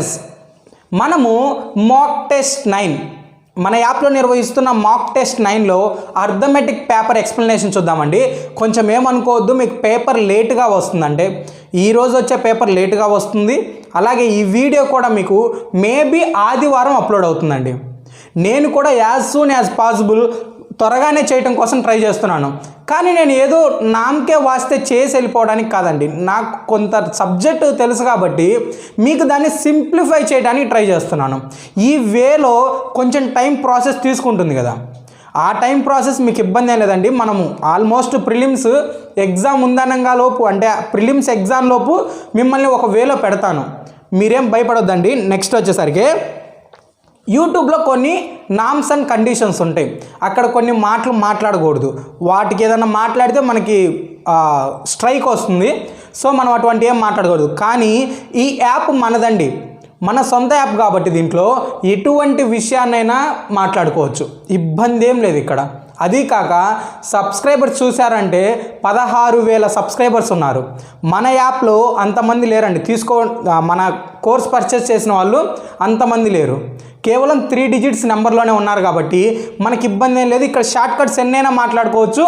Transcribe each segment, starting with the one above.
Friends, మనము mock test 9 మన యాప్లో నిర్వహిస్తున్న మాక్ టెస్ట్ 9లో అర్థమెటిక్ పేపర్ ఎక్స్ప్లెనేషన్ చూద్దామండి. కొంచెం ఏమనుకోవద్దు, మీకు పేపర్ లేట్గా వస్తుందంటే ఈరోజు వచ్చే పేపర్ లేట్గా వస్తుంది. అలాగే ఈ వీడియో కూడా మీకు మేబీ ఆదివారం అప్లోడ్ అవుతుందండి. నేను కూడా యాజ్ సూన్ యాజ్ పాసిబుల్ త్వరగానే చేయటం కోసం ట్రై చేస్తున్నాను. కానీ నేను ఏదో నామకే వాస్తే చేసి వెళ్ళిపోవడానికి కాదండి, నాకు కొంత సబ్జెక్టు తెలుసు కాబట్టి మీకు దాన్ని సింప్లిఫై చేయడానికి ట్రై చేస్తున్నాను. ఈ వేలో కొంచెం టైం ప్రాసెస్ తీసుకుంటుంది కదా, ఆ టైం ప్రాసెస్ మీకు ఇబ్బంది ఏం లేదండి. మనము ఆల్మోస్ట్ ప్రిలిమ్స్ ఎగ్జామ్ ఉందనంగా లోపు, అంటే ప్రిలిమ్స్ ఎగ్జామ్ లోపు మిమ్మల్ని ఒక వేలో పెడతాను, మీరేం భయపడొద్దండి. నెక్స్ట్ వచ్చేసరికి యూట్యూబ్లో కొన్ని నామ్స్ అండ్ కండిషన్స్ ఉంటాయి, అక్కడ కొన్ని మాటలు మాట్లాడకూడదు. వాటికి ఏదైనా మాట్లాడితే మనకి స్ట్రైక్ వస్తుంది. సో మనం అటువంటి ఏం మాట్లాడకూడదు. కానీ ఈ యాప్ మనదండి, మన సొంత యాప్ కాబట్టి దీంట్లో ఎటువంటి విషయాన్నైనా మాట్లాడుకోవచ్చు, ఇబ్బంది ఏం లేదు ఇక్కడ. అది కాక సబ్స్క్రైబర్స్ చూసారంటే 16,000 సబ్స్క్రైబర్స్ ఉన్నారు. మన యాప్లో అంతమంది లేరండి. మన కోర్స్ పర్చేస్ చేసిన వాళ్ళు అంతమంది లేరు, కేవలం 3 డిజిట్స్ నెంబర్లోనే ఉన్నారు కాబట్టి మనకి ఇబ్బంది ఏం లేదు. ఇక్కడ షార్ట్ కట్స్ ఎన్నైనా మాట్లాడుకోవచ్చు.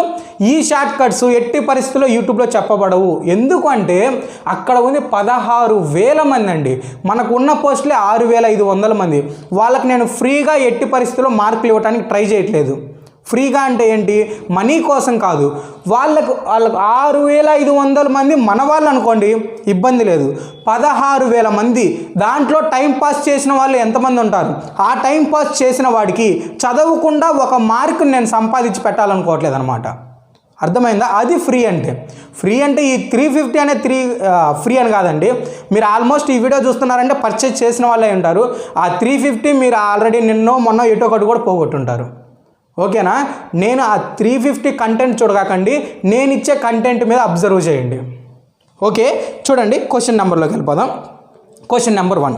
ఈ షార్ట్ కట్స్ ఎట్టి పరిస్థితుల్లో యూట్యూబ్లో చెప్పబడవు. ఎందుకు అంటే అక్కడ ఉంది 16,000 మంది అండి, మనకు ఉన్న పోస్టులే 6,500 మంది. వాళ్ళకి నేను ఫ్రీగా ఎట్టి పరిస్థితుల్లో మార్కులు ఇవ్వడానికి ట్రై చేయట్లేదు. ఫ్రీగా అంటే ఏంటి, మనీ కోసం కాదు. వాళ్ళకు 6,500 మంది మన వాళ్ళు అనుకోండి, ఇబ్బంది లేదు. 16,000 మంది, దాంట్లో టైం పాస్ చేసిన వాళ్ళు ఎంతమంది ఉంటారు? ఆ టైం పాస్ చేసిన వాడికి చదవకుండా ఒక మార్కుని నేను సంపాదించి పెట్టాలనుకోవట్లేదు అనమాట. అర్థమైందా? అది ఫ్రీ అంటే. ఫ్రీ అంటే ఈ 350 అనే ఫ్రీ అని కాదండి. మీరు ఆల్మోస్ట్ ఈ వీడియో చూస్తున్నారంటే పర్చేజ్ చేసిన వాళ్ళే ఉంటారు. ఆ 350 మీరు ఆల్రెడీ నిన్నో మొన్న ఎటో ఒకటి కూడా పోగొట్టుంటారు. ఓకేనా? నేను ఆ 350 కంటెంట్ చూడకండి, నేను ఇచ్చే కంటెంట్ మీద అబ్జర్వ్ చేయండి. ఓకే, చూడండి క్వశ్చన్ నెంబర్లోకి వెళ్ళిపోదాం. Question number 1,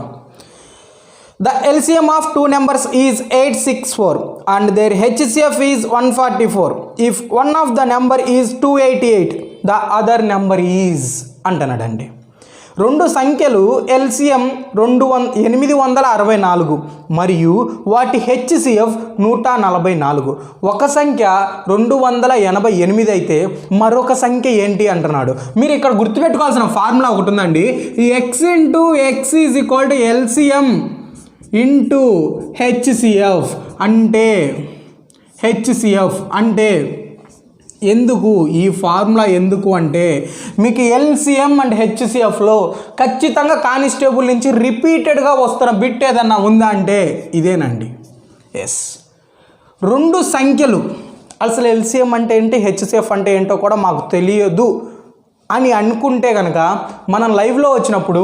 the LCM of two numbers is 864 and their HCF is 144. If one of the number is 288, the other number is అంటున్నాడండి. రెండు సంఖ్యలు ఎల్సిఎం 864 మరియు వాటి హెచ్సిఎఫ్ 144. ఒక సంఖ్య 288 అయితే మరొక సంఖ్య ఏంటి అంటున్నాడు. మీరు ఇక్కడ గుర్తుపెట్టుకోవాల్సిన ఫార్ములా ఒకటి ఉందండి. X into X is equal to LCM into HCF. అంటే ఎందుకు ఈ ఫార్ములా ఎందుకు అంటే మీకు ఎల్సిఎం అండ్ హెచ్సిఎఫ్లో ఖచ్చితంగా కానిస్టేబుల్ నుంచి రిపీటెడ్గా వస్తున్న బిట్ ఏదన్నా ఉందా అంటే ఇదేనండి. ఎస్, రెండు సంఖ్యలు, అసలు ఎల్సిఎం అంటే ఏంటి, హెచ్సిఎఫ్ అంటే ఏంటో కూడా మాకు తెలియదు అని అనుకుంటే కనుక మనం లైవ్లో వచ్చినప్పుడు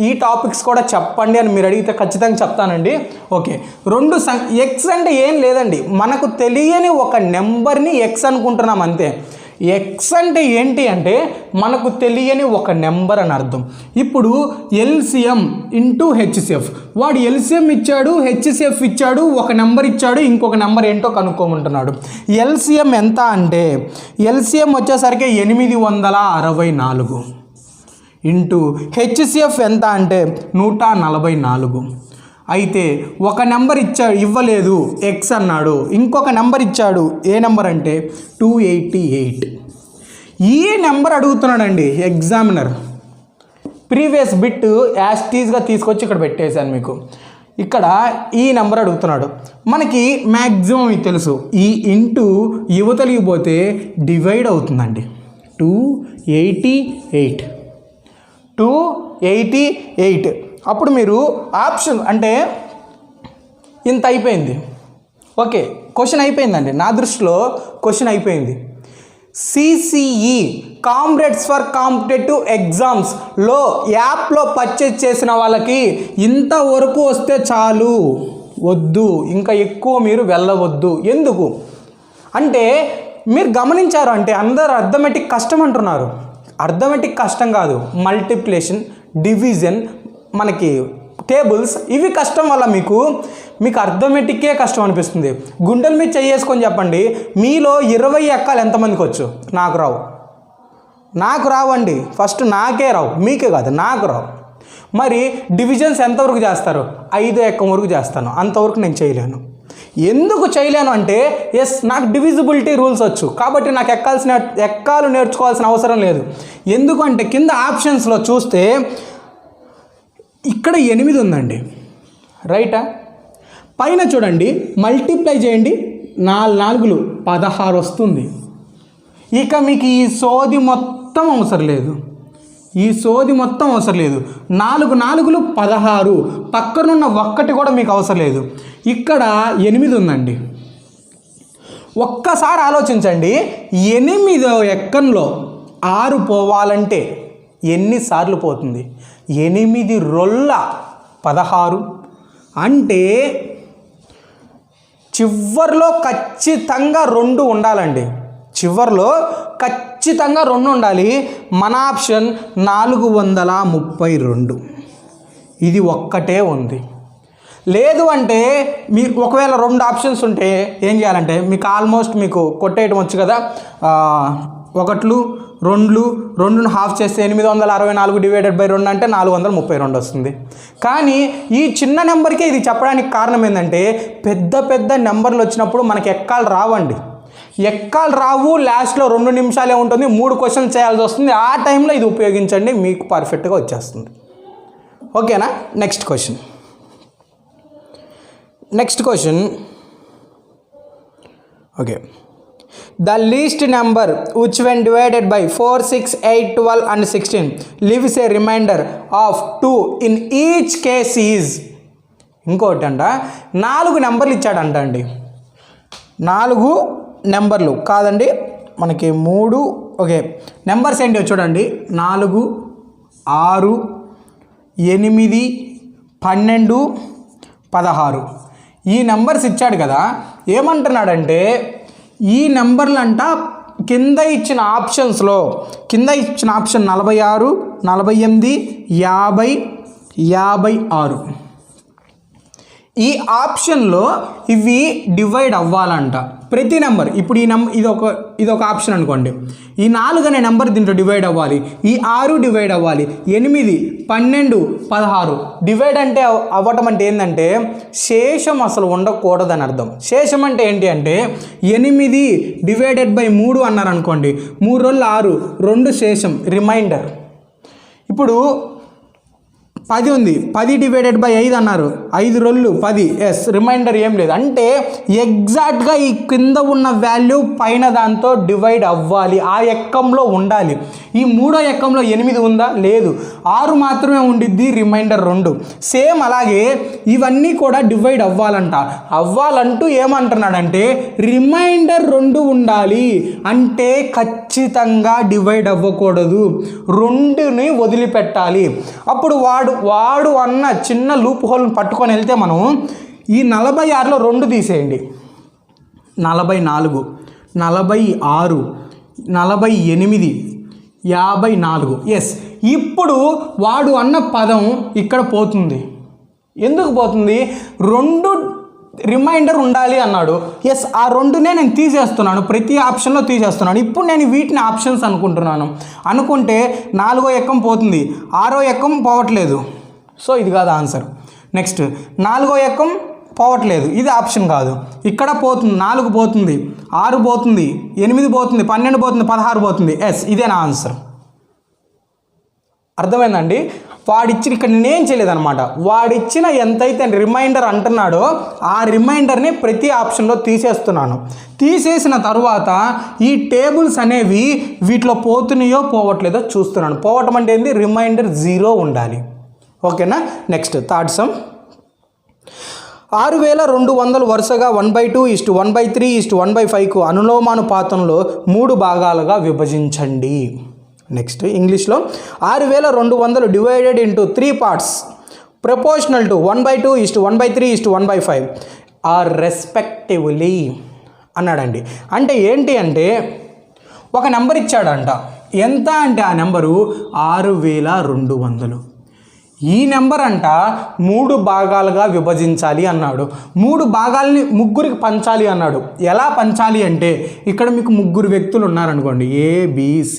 ఈ టాపిక్స్ కూడా చెప్పండి అని మీరు అడిగితే ఖచ్చితంగా చెప్తానండి. ఓకే, ఎక్స్ అంటే ఏం లేదండి, మనకు తెలియని ఒక నెంబర్ని ఎక్స్ అనుకుంటున్నాం అంతే. ఎక్స్ అంటే ఏంటి అంటే మనకు తెలియని ఒక నెంబర్ అని అర్థం. ఇప్పుడు ఎల్సిఎం ఇంటూ హెచ్సిఎఫ్, వాడు ఎల్సిఎం ఇచ్చాడు, హెచ్సిఎఫ్ ఇచ్చాడు, ఒక నెంబర్ ఇచ్చాడు, ఇంకొక నెంబర్ ఏంటో కనుక్కోమంటున్నాడు. ఎల్సిఎం ఎంత అంటే ఎల్సిఎం వచ్చేసరికి 864 ఇంటూ హెచ్సిఎఫ్ ఎంత అంటే 144. అయితే ఒక నెంబర్ ఇవ్వలేదు ఎక్స్ అన్నాడు, ఇంకొక నెంబర్ ఇచ్చాడు. ఏ నెంబర్ అంటే 288. ఈ నెంబర్ అడుగుతున్నాడండి ఎగ్జామినర్. ప్రీవియస్ బిట్ యాస్టీస్గా తీసుకొచ్చి ఇక్కడ పెట్టేశాను మీకు. ఇక్కడ ఈ నెంబర్ అడుగుతున్నాడు. మనకి మ్యాక్సిమం ఇది తెలుసు, ఈ ఇంటూ యువతలికి పోతే డివైడ్ అవుతుందండి. 288. అప్పుడు మీరు ఆప్షన్ అంటే ఇంత అయిపోయింది. ఓకే, క్వశ్చన్ అయిపోయిందండి, నా దృష్టిలో క్వశ్చన్ అయిపోయింది. సిసిఈ కామ్రేడ్స్ ఫర్ కాంపిటేటివ్ ఎగ్జామ్స్లో యాప్లో పర్చేజ్ చేసిన వాళ్ళకి ఇంతవరకు వస్తే చాలు, వద్దు ఇంకా ఎక్కువ మీరు వెళ్ళవద్దు. ఎందుకు అంటే మీరు గమనించారు అంటే అందరూ అర్థమెటిక్ కష్టం అంటున్నారు. అర్థమెటిక్ కష్టం కాదు, మల్టిప్లికేషన్, డివిజన్, మనకి టేబుల్స్, ఇవి కష్టం వల్ల మీకు అర్థమెటిక్కే కష్టం అనిపిస్తుంది. గుండెల మీద చేసుకొని చెప్పండి, మీలో 20 ఎక్కాలు ఎంతమందికి వచ్చు? నాకు రావండి. ఫస్ట్ నాకే రావు, మీకే కాదు, నాకు రావు. మరి డివిజన్స్ ఎంతవరకు చేస్తారు? 5 ఎక్కం వరకు చేస్తాను, అంతవరకు నేను చేయలేను. ఎందుకు చేయలేను అంటే ఎస్ నాకు డివిజిబిలిటీ రూల్స్ వచ్చు కాబట్టి నాకు ఎక్కాలు నేర్చుకోవాల్సిన అవసరం లేదు. ఎందుకంటే కింద ఆప్షన్స్లో చూస్తే ఇక్కడ 8 ఉందండి, రైటా? పైన చూడండి, మల్టిప్లై చేయండి, 4 16 వస్తుంది. ఇక మీకు ఈ సోది మొత్తం అవసరం లేదు, 4 4 16, పక్కనున్న ఒక్కటి కూడా మీకు అవసరం లేదు. ఇక్కడ 8 ఉందండి. ఒక్కసారి ఆలోచించండి, 8వ ఎక్కంలో 6 పోవాలంటే ఎన్నిసార్లు పోతుంది? 8 రోళ్ళ 16 అంటే చివర్లో ఖచ్చితంగా 2 ఉండాలండి. చివర్లో ఖచ్చితంగా 2 ఉండాలి. మన ఆప్షన్ 432, ఇది ఒక్కటే ఉంది. లేదు అంటే మీరు ఒకవేళ 2 ఆప్షన్స్ ఉంటే ఏం చేయాలంటే మీకు ఆల్మోస్ట్ మీకు కొట్టేయడం వచ్చు కదా, 1 2 2ను హాఫ్ చేస్తే 864 డివైడెడ్ బై 2 అంటే 432 వస్తుంది. కానీ ఈ చిన్న నెంబర్కే ఇది చెప్పడానికి కారణం ఏంటంటే పెద్ద పెద్ద నెంబర్లు వచ్చినప్పుడు మనకి ఎక్కాలు రావండి. ఎక్కాలు రావు, లాస్ట్లో 2 నిమిషాలే ఉంటుంది, 3 క్వశ్చన్స్ చేయాల్సి వస్తుంది. ఆ టైంలో ఇది ఉపయోగించండి, మీకు పర్ఫెక్ట్గా వచ్చేస్తుంది. ఓకేనా? Next question. Okay, the least number which when divided by 4, 6, 8, 12 and 16 leaves a remainder of 2 in each case is. ఇంకోటి అంట, 4 నెంబర్లు ఇచ్చాడంట అండి. 4 నెంబర్లు కాదండి, మనకి 3. ఓకే, నెంబర్స్ ఏంటో చూడండి, 4, 6, 8, 12, 16. ఈ నెంబర్స్ ఇచ్చాడు కదా, ఏమంటున్నాడంటే ఈ నెంబర్లు అంట కింద ఇచ్చిన ఆప్షన్ 46, 48, 50, 56 ఈ ఆప్షన్లో ఇవి డివైడ్ అవ్వాలంట. ప్రతి నెంబర్ ఇప్పుడు ఇది ఒక ఆప్షన్ అనుకోండి, ఈ 4 అనే నెంబర్ దీంట్లో డివైడ్ అవ్వాలి, ఈ 6 డివైడ్ అవ్వాలి, 8, 12, 16 డివైడ్ అంటే అవ్వటం అంటే ఏంటంటే శేషం అసలు ఉండకూడదని అర్థం. శేషం అంటే ఏంటి అంటే 8 డివైడెడ్ బై 3 అన్నారు అనుకోండి, 3 రోళ్ళు 6, 2 శేషం రిమైండర్. ఇప్పుడు 10 ఉంది, 10 డివైడెడ్ బై 5 అన్నారు, 5 రోళ్ళు 10, ఎస్ రిమైండర్ ఏం లేదు. అంటే ఎగ్జాక్ట్గా ఈ కింద ఉన్న వాల్యూ పైన దాంతో డివైడ్ అవ్వాలి, ఆ ఎక్కంలో ఉండాలి. ఈ 3వ ఎక్కంలో 8 ఉందా? లేదు, 6 మాత్రమే ఉండిద్ది, రిమైండర్ 2. సేమ్ అలాగే ఇవన్నీ కూడా డివైడ్ అవ్వాలంటూ ఏమంటున్నాడంటే రిమైండర్ 2 ఉండాలి, అంటే ఖచ్చితంగా డివైడ్ అవ్వకూడదు, 2ని వదిలిపెట్టాలి. అప్పుడు వాడు అన్న చిన్న లూప్ హోల్ని పట్టుకొని వెళ్తే మనం ఈ 46లో 2 తీసేయండి, 44, 46, 48, 54. ఎస్, ఇప్పుడు వాడు అన్న పదం ఇక్కడ పోతుంది. ఎందుకు పోతుంది? 2 రిమైండర్ ఉండాలి అన్నాడు. ఎస్, ఆ 2నే నేను తీసేస్తున్నాను, ప్రతి ఆప్షన్లో తీసేస్తున్నాను. ఇప్పుడు నేను వీటిని ఆప్షన్స్ అనుకుంటే 4వ ఎక్కం పోతుంది, 6వ ఎక్కం పోవట్లేదు, సో ఇది కాదు ఆన్సర్. నెక్స్ట్ 4వ ఎక్కం పోవట్లేదు, ఇది ఆప్షన్ కాదు. ఇక్కడ పోతుంది, 4 పోతుంది, 6 పోతుంది, 8 పోతుంది, 12 పోతుంది, 16 పోతుంది. ఎస్, ఇదే నా ఆన్సర్. అర్థమైందండి? వాడిచ్చిన ఇక్కడ నేనేం చేయలేదన్నమాట, వాడిచ్చిన ఎంతైతే రిమైండర్ అంటున్నాడో ఆ రిమైండర్ని ప్రతి ఆప్షన్లో తీసేస్తున్నాను. తీసేసిన తర్వాత ఈ టేబుల్స్ అనేవి వీటిలో పోతున్నాయో పోవట్లేదో చూస్తున్నాను. పోవటం అంటే ఏంది? రిమైండర్ 0 ఉండాలి. ఓకేనా? Next third sum. 6200 వరుసగా 1/2 1/3 1/5కు అనులోమానుపాతంలో 3 భాగాలుగా విభజించండి. నెక్స్ట్ ఇంగ్లీష్లో 6200 divided into 3 parts proportional to 1/2 1/3 1/5 or respectively అన్నాడండి. అంటే ఏంటి అంటే ఒక నెంబర్ ఇచ్చాడంట, ఎంత అంటే ఆ నెంబరు 6200. ఈ నెంబర్ అంట 3 భాగాలుగా విభజించాలి అన్నాడు. 3 భాగాల్ని ముగ్గురికి పంచాలి అన్నాడు. ఎలా పంచాలి అంటే ఇక్కడ మీకు 3 వ్యక్తులు ఉన్నారనుకోండి, ABC.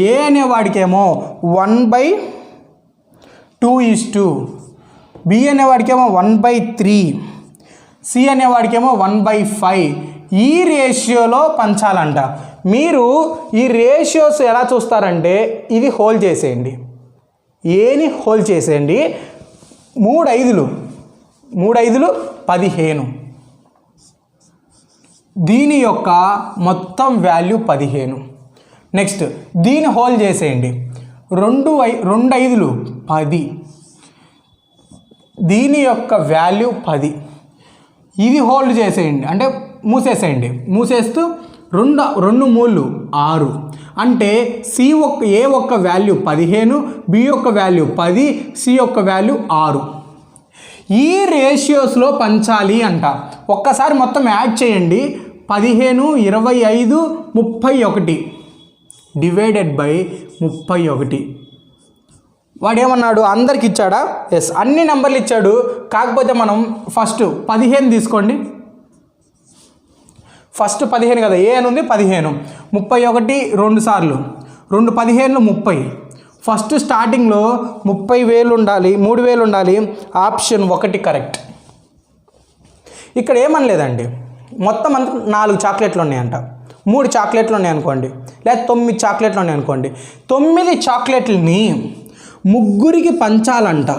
ఏ అనేవాడికేమో 1/2 2:2, బి అనేవాడికేమో 1/3, సి అనేవాడికేమో 1/5. ఈ రేషియోలో పంచాలంట. మీరు ఈ రేషియోస్ ఎలా చూస్తారంటే ఇది హోల్ చేసేయండి, ఏని హోల్ చేసేయండి. 3 5 15. దీని యొక్క మొత్తం వాల్యూ 15. నెక్స్ట్ దీని హోల్ చేసేయండి. 2 5 10. దీని యొక్క వాల్యూ 10. ఇది హోల్డ్ చేసేయండి, అంటే మూసేసేయండి. మూసేస్తూ 2 మూళ్ళు 6. అంటే ఏ ఒక్క వాల్యూ 15, బి యొక్క వాల్యూ 10, సి యొక్క వాల్యూ 6. ఈ రేషియోస్లో పంచాలి అంట. ఒక్కసారి మొత్తం యాడ్ చేయండి. 15, 25, 31 డివైడెడ్ బై 31. వాడు ఏమన్నాడు, అందరికి ఇచ్చాడా? ఎస్, అన్ని నెంబర్లు ఇచ్చాడు. కాకపోతే మనం ఫస్ట్ 15 తీసుకోండి. ఫస్ట్ 15 కదా, ఏ అని ఉంది 15. 31 2 సార్లు, 2 15 30. ఫస్ట్ స్టార్టింగ్లో 30,000 ఉండాలి, 3,000 ఉండాలి. Option 1 correct. ఇక్కడ ఏమనలేదండి, మొత్తం అంతా 4 చాక్లెట్లు ఉన్నాయంట. 3 చాక్లెట్లు ఉన్నాయి అనుకోండి, లేదా 9 చాక్లెట్లు ఉన్నాయి అనుకోండి. 9 చాక్లెట్లని ముగ్గురికి పంచాలంట.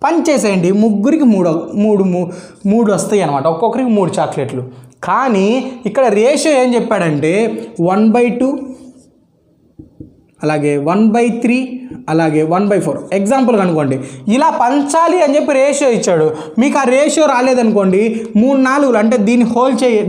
పంచేసేయండి, ముగ్గురికి 3 వస్తాయి అనమాట. ఒక్కొక్కరికి 3 చాక్లెట్లు. కానీ ఇక్కడ రేషియో ఏం చెప్పాడంటే 1/2, అలాగే 1/3, అలాగే 1/4. ఎగ్జాంపుల్ కనుకోండి, ఇలా పంచాలి అని చెప్పి రేషియో ఇచ్చాడు. మీకు ఆ రేషియో రాలేదనుకోండి, 3 4 అంటే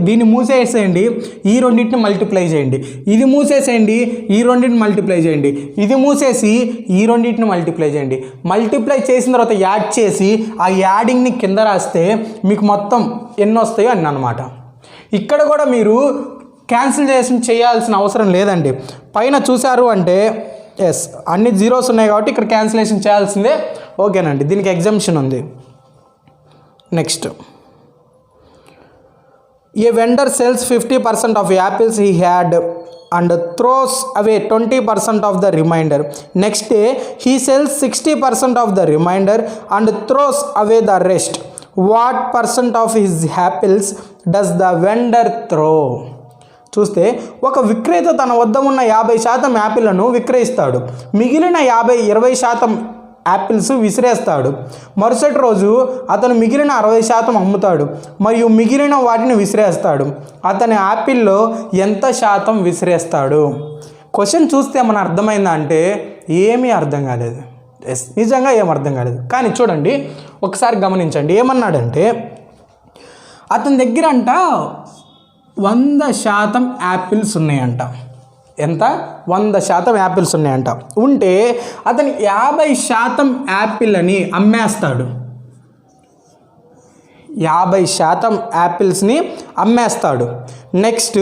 దీన్ని మూసేసేయండి, ఈ రెండింటిని మల్టిప్లై చేయండి. ఇది మూసేసేయండి, ఈ రెండింటిని మల్టిప్లై చేయండి. ఇది మూసేసి ఈ రెండింటిని మల్టిప్లై చేయండి. మల్టిప్లై చేసిన తర్వాత యాడ్ చేసి ఆ యాడింగ్ని కింద రాస్తే మీకు మొత్తం ఎన్ని వస్తాయో అన్నీ అనమాట. ఇక్కడ కూడా మీరు క్యాన్సిల్ చేయాల్సిన అవసరం లేదండి. పైన చూశారు అంటే ఎస్, అన్ని జీరోస్ ఉన్నాయి కాబట్టి ఇక్కడ క్యాన్సిలేషన్ చేయాల్సిందే. ఓకేనండి, దీనికి ఎగ్జామ్షన్ ఉంది. Next, A vendor cells 50% of apples he had and throws away 20% of the remainder. Next day he sells 60% of the remainder and throws away the rest. What percent of his apples does the vendor throw? చూస్తే ఒక విక్రేత తన వద్ద ఉన్న 50% యాపిళ్లను విక్రయిస్తాడు. మిగిలిన 20% apples విసిరేస్తాడు. మరుసటి రోజు అతను మిగిలిన 60% అమ్ముతాడు మరియు మిగిలిన వాటిని విసిరేస్తాడు. అతని యాపిల్లో ఎంత శాతం విసిరేస్తాడు? క్వశ్చన్ చూస్తే మన అర్థమైందా అంటే ఏమీ అర్థం కాలేదు. ఎస్, నిజంగా ఏం అర్థం కాలేదు. కానీ చూడండి, ఒకసారి గమనించండి. ఏమన్నాడంటే అతని దగ్గర అంట 100% యాపిల్స్ ఉన్నాయంట. ఎంత? 100% యాపిల్స్ ఉన్నాయంట. ఉంటే అతను 50% యాపిల్ అని అమ్మేస్తాడు. 50% యాపిల్స్ని అమ్మేస్తాడు. నెక్స్ట్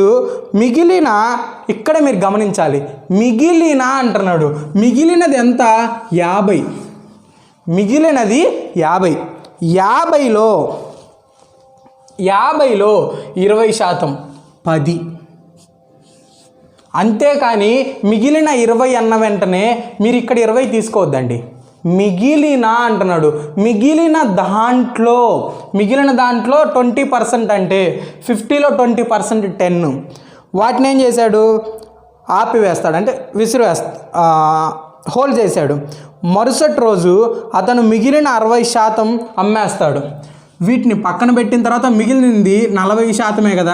మిగిలిన, ఇక్కడ మీరు గమనించాలి, మిగిలిన అంటున్నాడు. మిగిలినది ఎంత? 50. మిగిలినది 50. 50లో 20% 10. అంతేకాని మిగిలిన 20 అన్న వెంటనే మీరు ఇక్కడ 20 తీసుకోవద్దండి. మిగిలిన అంటున్నాడు. మిగిలిన దాంట్లో 20% అంటే 50లో 20% 10. వాటిని ఏం చేశాడు? ఆపివేస్తాడు, అంటే హోల్డ్ చేశాడు. మరుసటి రోజు అతను మిగిలిన 60% అమ్మేస్తాడు. వీటిని పక్కన పెట్టిన తర్వాత మిగిలింది 40% కదా.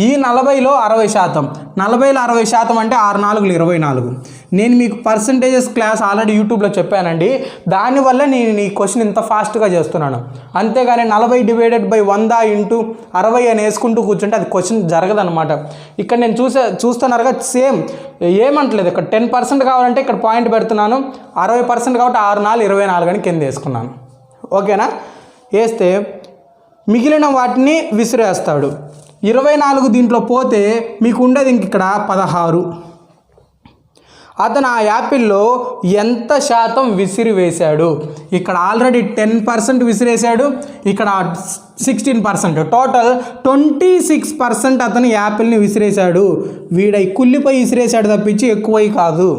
ఈ 40లో 60%, 40లో 60% అంటే 6 4 24. నేను మీకు పర్సంటేజెస్ క్లాస్ ఆల్రెడీ యూట్యూబ్లో చెప్పానండి. దానివల్ల నేను ఈ క్వశ్చన్ ఇంత ఫాస్ట్గా చేస్తున్నాను. అంతేగాని 40 డివైడెడ్ బై 100 ఇంటూ 60 అని వేసుకుంటూ కూర్చుంటే అది క్వశ్చన్ జరగదనమాట. ఇక్కడ నేను చూస్తున్నారుగా, సేమ్ ఏమంటలేదు. ఇక్కడ 10% కావాలంటే ఇక్కడ పాయింట్ పెడుతున్నాను. 60% కాబట్టి 6 4 24 అని కింద వేసుకున్నాను. ఓకేనా? వేస్తే మిగిలిన వాటిని విసిరేస్తాడు. 24 దీంట్లో పోతే మీకు ఉండేది ఇంక ఇక్కడ 16. అతను ఆ యాపిల్లో ఎంత శాతం విసిరివేశాడు? ఇక్కడ ఆల్రెడీ 10% విసిరేశాడు, ఇక్కడ 16%, టోటల్ 26% అతను యాపిల్ని విసిరేశాడు. వీడై కుళ్ళిపోయి విసిరేశాడు తప్పించి ఎక్కువై కాదు.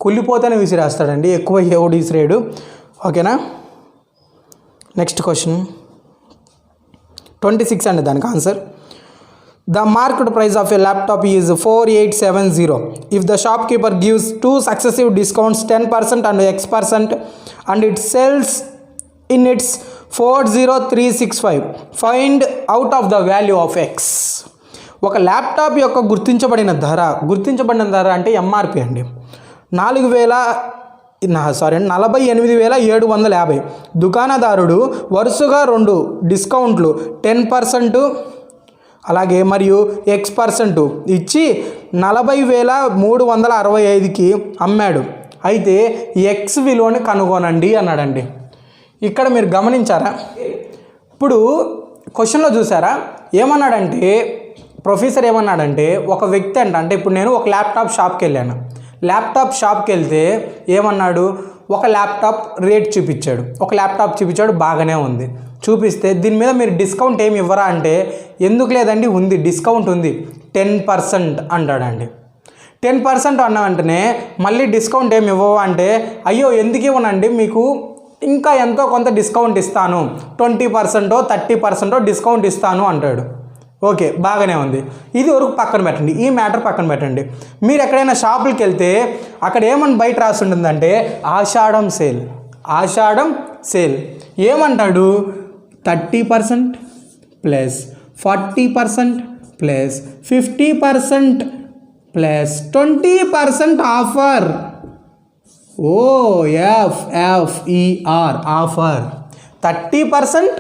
కుళ్ళిపోతేనే విసిరేస్తాడండి, ఎక్కువ ఎవడు విసిరేడు. ఓకేనా. నెక్స్ట్ క్వశ్చన్ 26 అండి దానికి answer. The market price of a laptop is 4870. If the shopkeeper gives 2 successive discounts 10% and X% and it sells in its 40365, find out of the value of X. ఒక ల్యాప్టాప్ యొక్క గుర్తించబడిన ధర అంటే MRP అండి 48,750. దుకాణదారుడు వరుసగా 2 డిస్కౌంట్లు 10% అలాగే మరియు X% ఇచ్చి 40,365కి అమ్మాడు. అయితే X విలువని కనుగొనండి అన్నాడండి. ఇక్కడ మీరు గమనించారా? ఇప్పుడు క్వశ్చన్లో చూసారా ఏమన్నాడంటే, ప్రొఫెసర్ ఏమన్నాడంటే, ఒక వ్యక్తి అంటే ఇప్పుడు నేను ఒక ల్యాప్టాప్ షాప్కి వెళ్ళాను. ల్యాప్టాప్ షాప్కి వెళ్తే ఏమన్నాడు, ఒక ల్యాప్టాప్ రేట్ చూపించాడు. బాగానే ఉంది. చూపిస్తే దీని మీద మీరు డిస్కౌంట్ ఏమి ఇవ్వరా అంటే, ఎందుకు లేదండి, ఉంది, డిస్కౌంట్ ఉంది, 10% అంటాడండి. 10% అన్న వెంటనే మళ్ళీ డిస్కౌంట్ ఏమి ఇవ్వవా అంటే, అయ్యో ఎందుకు ఇవ్వనండి, మీకు ఇంకా ఎంతో కొంత డిస్కౌంట్ ఇస్తాను, 20%, 30% డిస్కౌంట్ ఇస్తాను అంటాడు. ఓకే, బాగానే ఉంది. ఇది వరకు పక్కన పెట్టండి, ఈ మ్యాటర్ పక్కన పెట్టండి. మీరు ఎక్కడైనా షాపులకి వెళ్తే అక్కడ ఏమని బయట రాసి ఉంటుందంటే ఆషాఢం సేల్. ఏమంటాడు, 30% plus 40% plus 50% plus 20% offer. OFFER offer. 30%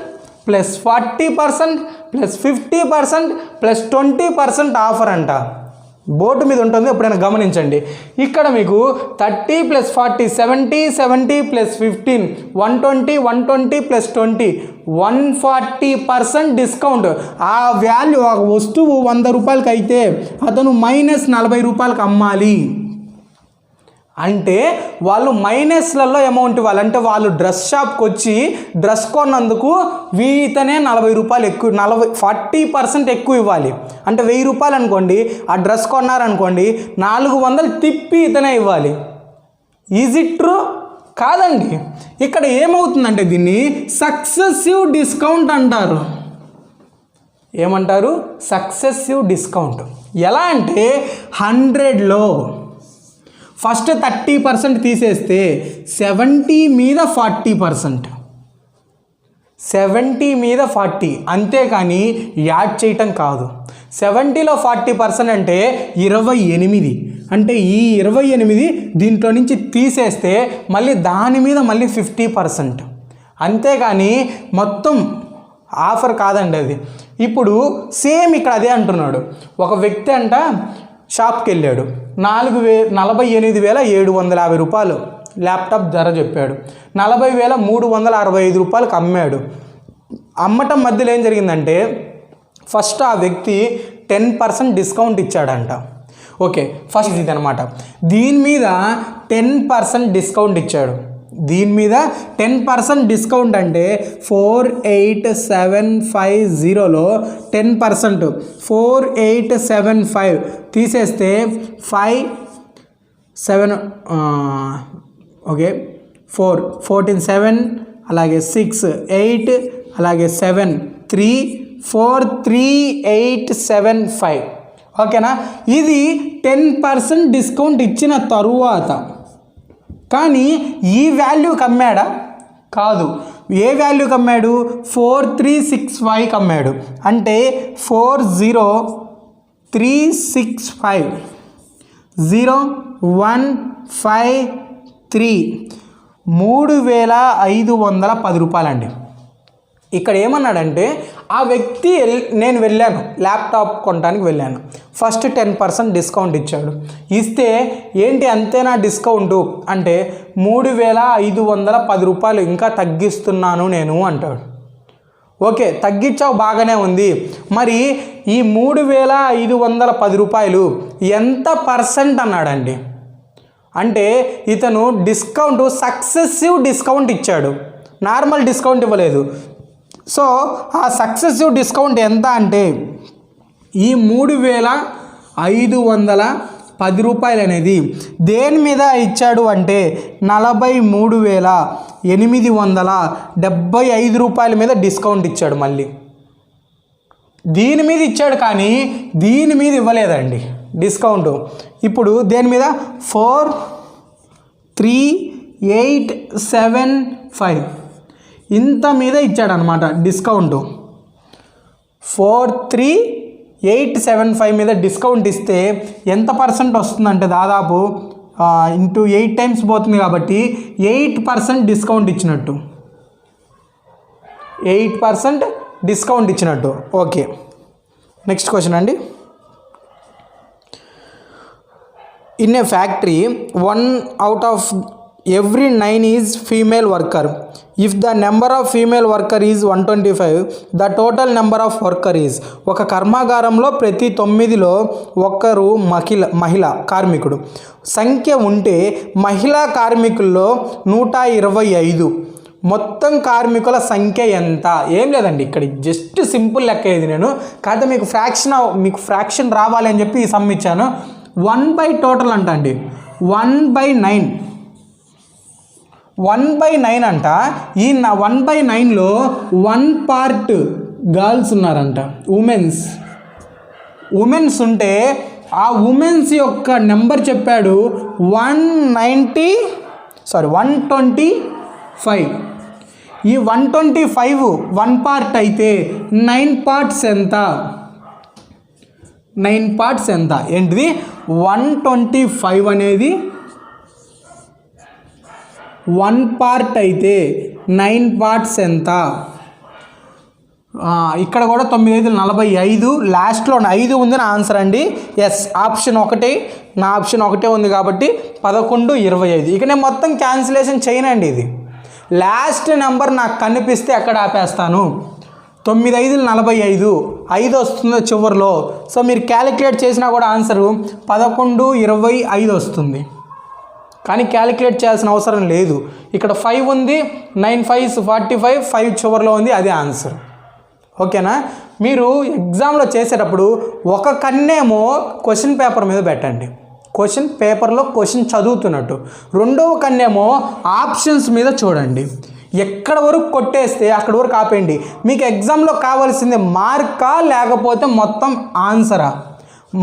plus 40% plus 50% plus 20% offer అంట. బోర్డు మీద ఉంటుంది, ఎప్పుడైనా గమనించండి. ఇక్కడ మీకు 30 ప్లస్ 40 70, 70 ప్లస్ 15 120 ప్లస్ 20 140% డిస్కౌంట్. ఆ వాల్యూ, ఆ వస్తువు 100 రూపాయలకి అయితే అతను -40 రూపాయలకి అమ్మాలి. అంటే వాళ్ళు మైనస్లలో అమౌంట్ ఇవ్వాలి. అంటే వాళ్ళు డ్రెస్ షాప్కి వచ్చి డ్రెస్ కొన్నందుకు ఇతనే 40 రూపాయలు ఎక్కువ, 40% ఎక్కువ ఇవ్వాలి. అంటే 1000 రూపాయలు అనుకోండి, ఆ డ్రెస్ కొన్నారనుకోండి, 400 తిప్పి ఇతనే ఇవ్వాలి. Is it true? కాదండి. ఇక్కడ ఏమవుతుందంటే దీన్ని సక్సెసివ్ డిస్కౌంట్ అంటారు. ఏమంటారు? Successive discount. ఎలా అంటే 100లో ఫస్ట్ 30% తీసేస్తే 70 మీద 40%, 70 మీద 40, అంతేకాని యాడ్ చేయటం కాదు. 70లో 40% అంటే 28. అంటే ఈ 28 దీంట్లో నుంచి తీసేస్తే మళ్ళీ దాని మీద మళ్ళీ 50%, అంతేకాని మొత్తం ఆఫర్ కాదండి అది. ఇప్పుడు సేమ్ ఇక్కడ అదే అంటున్నాడు. ఒక వ్యక్తి షాప్కి వెళ్ళాడు, 48,750 రూపాయలు ల్యాప్టాప్ ధర చెప్పాడు. 40,365 రూపాయలకు అమ్మాడు. అమ్మటం మధ్యలో ఏం జరిగిందంటే, ఫస్ట్ ఆ వ్యక్తి 10% డిస్కౌంట్ ఇచ్చాడంట. ఓకే, ఫస్ట్ ఇది అనమాట. దీని మీద 10% డిస్కౌంట్ ఇచ్చాడు. దీని మీద 10% డిస్కౌంట్ అంటే 48,750లో 10% 4875 తీసేస్తే 57 ఓకే 14 7 అలాగే 6 8 అలాగే 7 3 4 3875. ఓకేనా. ఇది 10% డిస్కౌంట్ ఇచ్చిన తరువాత, కానీ ఈ వాల్యూకి అమ్మాడా? కాదు. ఏ వాల్యూకి అమ్మాడు? 4365కి అమ్మాడు. అంటే 40365 0153 3,510 రూపాయలండి. ఇక్కడ ఏమన్నాడంటే, ఆ వ్యక్తి నేను వెళ్ళాను, ల్యాప్టాప్ కొనడానికి వెళ్ళాను, ఫస్ట్ 10% డిస్కౌంట్ ఇచ్చాడు. ఇస్తే ఏంటి అంతేనా డిస్కౌంటు అంటే 3,510 రూపాయలు ఇంకా తగ్గిస్తున్నాను నేను అంటాడు. ఓకే, తగ్గించావు, బాగానే ఉంది. మరి ఈ 3,510 రూపాయలు ఎంత పర్సెంట్ అన్నాడండి. అంటే ఇతను డిస్కౌంట్ సక్సెసివ్ డిస్కౌంట్ ఇచ్చాడు, నార్మల్ డిస్కౌంట్ ఇవ్వలేదు. సో ఆ సక్సెసివ్ డిస్కౌంట్ ఎంత అంటే ఈ 3,510 రూపాయలు అనేది దేని మీద ఇచ్చాడు అంటే 43,875 రూపాయల మీద డిస్కౌంట్ ఇచ్చాడు. మళ్ళీ దీని మీద ఇచ్చాడు కానీ దీని మీద ఇవ్వలేదండి డిస్కౌంట్. ఇప్పుడు దేని మీద 43,875 ఇంత మీద ఇచ్చాడు అనమాట డిస్కౌంట్. 43,875 మీద డిస్కౌంట్ ఇస్తే ఎంత పర్సెంట్ వస్తుందంటే దాదాపు ఇంటూ 8 టైమ్స్ పోతుంది కాబట్టి 8% డిస్కౌంట్ ఇచ్చినట్టు. 8% డిస్కౌంట్ ఇచ్చినట్టు. ఓకే, నెక్స్ట్ క్వశ్చన్ అండి. In a factory 1 out of every 9 is female worker. If the number of female worker is 125, the total number of worker is. ఒక కర్మాగారంలో ప్రతి 9లో ఒక్కరు మహిళ కార్మికుడు సంఖ్య ఉంటే మహిళా కార్మికుల్లో 125 మొత్తం కార్మికుల సంఖ్య ఎంత? ఏం లేదండి, ఇక్కడ జస్ట్ సింపుల్ లెక్క ఇది. నేను కాకపోతే మీకు ఫ్రాక్షన్ రావాలి అని చెప్పి ఈ సమ్ ఇచ్చాను. 1 టోటల్ అంట అండి. 1/9 అంట. ఈ 1/9లో 1 part గర్ల్స్ ఉన్నారంట, ఉమెన్స్ ఉంటే ఆ ఉమెన్స్ యొక్క నెంబర్ చెప్పాడు 125. ఈ 125 1 part అయితే 9 parts ఎంత? 9 parts ఎంత? ఏంటిది 125 అనేది 1 part అయితే 9 parts ఎంత? ఇక్కడ కూడా 9×5 లాస్ట్లో 5 ఉంది నా ఆన్సర్ అండి. ఎస్, ఆప్షన్ 1, నా ఆప్షన్ 1 ఉంది కాబట్టి 11/25. ఇక నేను మొత్తం క్యాన్సిలేషన్ చేయనండి. ఇది లాస్ట్ నెంబర్ నాకు కనిపిస్తే ఎక్కడ ఆపేస్తాను. 9×5 5 వస్తుందో చివరిలో. సో మీరు క్యాలిక్యులేట్ చేసినా కూడా ఆన్సరు 11/25 వస్తుంది. కానీ క్యాలిక్యులేట్ చేయాల్సిన అవసరం లేదు. ఇక్కడ 5 ఉంది, 9 5s 45, 5 చివరిలో ఉంది, అదే ఆన్సర్. ఓకేనా? మీరు ఎగ్జామ్లో చేసేటప్పుడు ఒక కన్నేమో క్వశ్చన్ పేపర్ మీద పెట్టండి, క్వశ్చన్ పేపర్లో క్వశ్చన్ చదువుతున్నట్టు. రెండవ కన్నేమో ఆప్షన్స్ మీద చూడండి. ఎక్కడ వరకు కొట్టేస్తే అక్కడ వరకు ఆపేయండి. మీకు ఎగ్జామ్లో కావాల్సింది మార్కా లేకపోతే మొత్తం ఆన్సరా?